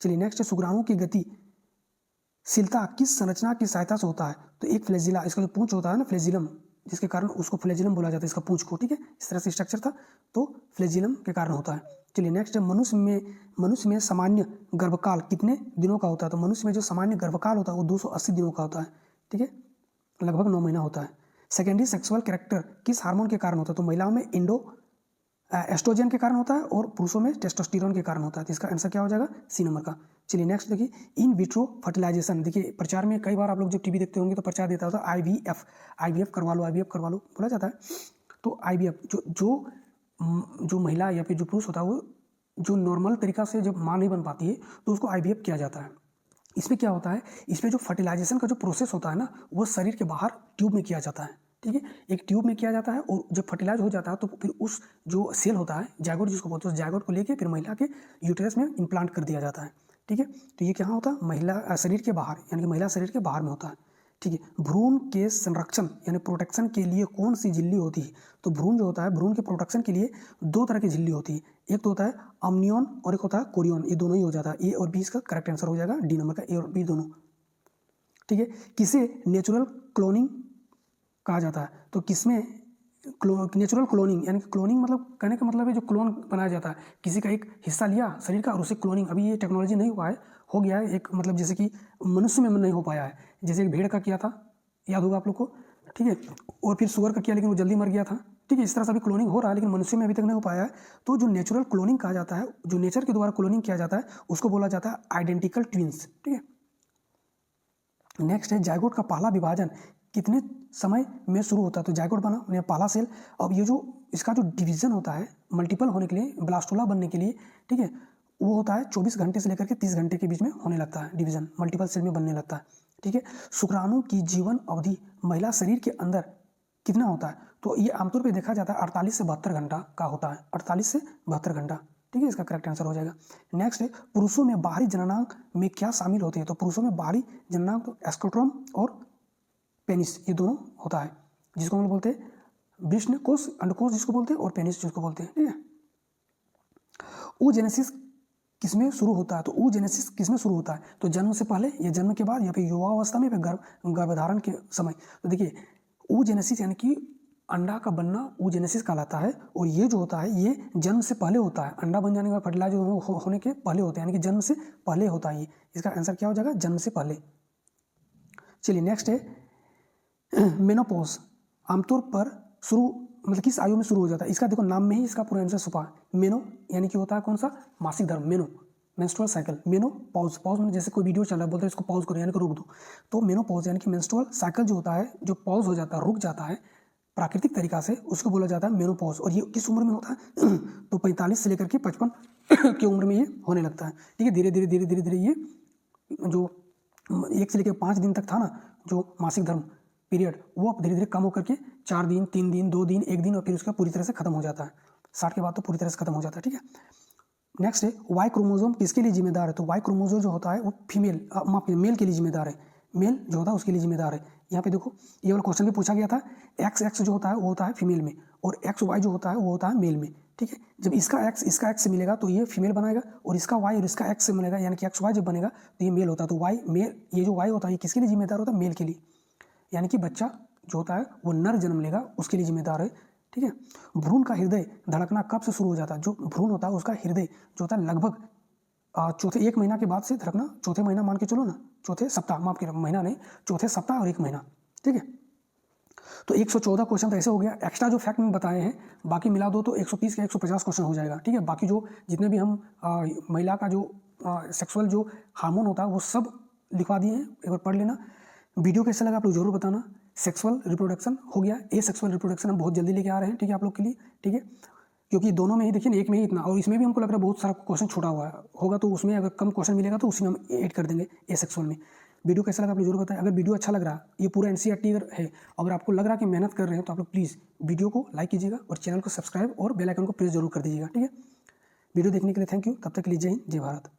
चलिए नेक्स्ट है, शुक्राणु की गतिशीलता किस संरचना की सहायता से होता है। तो एक फ्लैजिला, इसका जो पूंछ होता है ना फ्लैजिलम, जिसके कारण उसको फ्लैजिलम बोला जाता है, इसका पूंछ को। ठीक है, इस तरह से स्ट्रक्चर था, तो फ्लैजिलम के कारण होता है। चलिए नेक्स्ट है, मनुष्य में सामान्य गर्भकाल कितने दिनों का होता है। तो मनुष्य में जो सामान्य गर्भकाल होता है वो 280 दिनों का होता है। ठीक है, लगभग 9 महीना होता है। सेकेंडरी सेक्सुअल कैरेक्टर किस हार्मोन के कारण होता है। तो महिलाओं में एस्ट्रोजन के कारण होता है और पुरुषों में टेस्टोस्टेरोन के कारण होता है। तो इसका आंसर क्या हो जाएगा, सी नंबर का। चलिए नेक्स्ट देखिए, इन विट्रो फर्टिलाइजेशन। देखिए प्रचार में कई बार आप लोग जब टीवी देखते होंगे तो प्रचार देता होता है आईवीएफ करवा लो, आईवीएफ करवा लो बोला जाता है। तो आईवीएफ जो महिला या फिर जो पुरुष होता है वो जो नॉर्मल तरीका से जब माँ नहीं बन पाती है तो उसको आईवीएफ किया जाता है। इसमें क्या होता है, इसमें जो फर्टिलाइजेशन का जो प्रोसेस होता है ना वो शरीर के बाहर ट्यूब में किया जाता है। ठीक है, एक ट्यूब में किया जाता है और जब फर्टिलाइज हो जाता है तो फिर उस जो सेल होता है जायगोट जिसको बोलते हैं, उस जायगोट को लेके फिर महिला के यूटेरस में इम्प्लांट कर दिया जाता है। ठीक है, तो ये क्या होता है, महिला शरीर के बाहर, यानी कि महिला शरीर के बाहर में होता है। ठीक है, भ्रूण के संरक्षण यानी प्रोटेक्शन के लिए कौन सी झिल्ली होती है। तो भ्रूण जो होता है, भ्रूण के प्रोटेक्शन के लिए 2 तरह की झिल्ली होती है, एक तो होता है अम्नियन और एक होता है कोरियन। ये दोनों ही हो जाता है, ए और बी इसका करेक्ट आंसर हो जाएगा, डी नंबर का, ए और बी दोनों। ठीक है, किसे नेचुरल क्लोनिंग कहा जाता है। तो किसमें नेचुरल क्लोनिंग, यानी कि क्लोनिंग मतलब कहने का मतलब है जो क्लोन बनाया जाता है, किसी का एक हिस्सा लिया शरीर का और उसे क्लोनिंग, अभी ये टेक्नोलॉजी नहीं हुआ है, हो गया है एक, मतलब जैसे कि मनुष्य में नहीं हो पाया है, जैसे एक भेड़ का किया था, याद होगा आप लोग को। ठीक है, और फिर सुअर का किया लेकिन वो जल्दी मर गया था। ठीक है, इस तरह से अभी क्लोनिंग हो रहा है लेकिन मनुष्य में अभी तक नहीं हो पाया है। तो जो नेचुरल क्लोनिंग कहा जाता है, जो नेचर के द्वारा क्लोनिंग किया जाता है उसको बोला जाता है आइडेंटिकल ट्विंस। ठीक है, नेक्स्ट है, जायगोट का पहला विभाजन कितने समय में शुरू होता है। तो जायगोट बना पहला सेल, अब ये जो इसका जो डिवीजन होता है मल्टीपल होने के लिए, ब्लास्टोला बनने के लिए, ठीक है, वो होता है 24 घंटे से लेकर के 30 घंटे के बीच में होने लगता है डिवीजन, मल्टीपल सेल में बनने लगता है। ठीक है, शुक्राणु की जीवन अवधि महिला शरीर के अंदर कितना होता है। तो ये आमतौर पर देखा जाता है 48 से 72 घंटा का होता है, 48 से 72 घंटा। ठीक है, इसका करेक्ट आंसर हो जाएगा। नेक्स्ट है, पुरुषों में बाहरी जननांग में क्या शामिल होते हैं। तो पुरुषों में बाहरी जननांग तो एस्क्रोट्रम और पेनिस ये दोनों होता है, जिसको हम लोग बोलते हैं वृषण कोष, अंडकोष जिसको बोलते हैं, और पेनिस जिसको बोलते हैं। ठीक है, oogenesis किसमें शुरू होता है। तो oogenesis किसमें शुरू होता है। तो जन्म से पहले या जन्म के बाद या फिर युवावस्था में, गर्भधारण के समय। तो देखिए oogenesis यानी कि अंडा का बनना oogenesis कहलाता है, और ये जो होता है ये जन्म से पहले होता है, अंडा बन जाने के बाद फर्टिलाइज होने के पहले होता है, यानी कि जन्म से पहले होता है ये। इसका आंसर क्या हो जाएगा, जन्म से पहले। चलिए नेक्स्ट है, मेनोपॉज आमतौर पर शुरू मतलब किस आयु में शुरू हो जाता है। इसका देखो नाम में ही इसका पूरा आंसर छुपा है। मेनो यानी कि होता है कौन सा, मासिक धर्म, मेंस्ट्रुअल साइकिल। मेनो पॉज में जैसे कोई वीडियो चल रहा है बोलते हैं इसको पॉज करो यानी कि रोक दो, तो मेनोपॉज यानी कि मेंस्ट्रुअल साइकिल जो होता है, जो पॉज हो जाता है, रुक जाता है प्राकृतिक तरीका से, उसको बोला जाता है मेनोपॉज। और ये किस उम्र में होता है तो 45 से लेकर के 55 की उम्र में ये होने लगता है। ठीक है, धीरे धीरे ये जो 1 से लेकर 5 दिन तक था ना जो मासिक धर्म पीरियड, वो अब धीरे धीरे कम होकर के 4 दिन, 3 दिन, 2 दिन, 1 दिन, और फिर उसका पूरी तरह से खत्म हो जाता है। 60 के बाद तो पूरी तरह से खत्म हो जाता है। ठीक है, नेक्स्ट है, वाई क्रोमोसोम किसके लिए जिम्मेदार है। तो वाई क्रोमोसोम जो होता है वो मेल के लिए जिम्मेदार है, मेल जो होता है उसके लिए जिम्मेदार है। यहाँ पे देखो ये वाला क्वेश्चन भी पूछा गया था, एक्स जो होता है वो होता है फीमेल में, और XY जो होता है वो होता है मेल में। ठीक है, जब इसका एक्स से मिलेगा तो ये फीमेल बनाएगा, और इसका वाई और इसका एक्स से मिलेगा यानी कि XY जब बनेगा तो ये मेल होता है। तो वाई मेल, ये जो वाई होता है ये किसके लिए जिम्मेदार होता है, मेल के लिए, यानी कि बच्चा जो होता है वो नर जन्म लेगा उसके लिए जिम्मेदार है। ठीक है, भ्रूण का हृदय धड़कना कब से शुरू हो जाता है। जो भ्रूण होता है उसका हृदय जो होता है लगभग चौथे 1 महीना के बाद से धड़कना, चौथे महीना मान के चलो ना, चौथे सप्ताह, माफ कीजिए महीना नहीं, चौथे सप्ताह और 1 महीना। ठीक है, तो 114 क्वेश्चन तो ऐसे हो गया। एक्स्ट्रा जो फैक्ट में बताए हैं बाकी मिला दो तो 130 के 150 क्वेश्चन हो जाएगा। ठीक है, बाकी जो जितने भी हम महिला का जो सेक्सुअल जो हार्मोन होता है वो सब लिखवा दिए हैं, एक बार पढ़ लेना। वीडियो कैसा लगा आप लोग जरूर बताना। सेक्सुअल रिप्रोडक्शन हो गया, ए सेक्सुअल रिप्रोडक्शन हम बहुत जल्दी लेके आ रहे हैं, ठीक है, आप लोग के लिए, ठीक है, क्योंकि दोनों में ही देखिए ना, एक में ही इतना, और इसमें भी हमको लग रहा है बहुत सारा क्वेश्चन छूटा हुआ होगा, तो उसमें अगर कम क्वेश्चन मिलेगा तो उसी में हम ऐड कर देंगे ए सेक्सुअल में। वीडियो कैसा लगा आप लोग जरूर बताएं। अगर वीडियो अच्छा लग रहा है, ये पूरा एनसीईआरटी अगर है, अगर आपको लग रहा है कि मेहनत कर रहे हैं, तो आप लोग प्लीज़ वीडियो को लाइक कीजिएगा और चैनल को सब्सक्राइब और बेल आइकन को प्रेस जरूर कर दीजिएगा, ठीक है। वीडियो देखने के लिए थैंक यू। तब तक के लिए जय हिंद, जय भारत।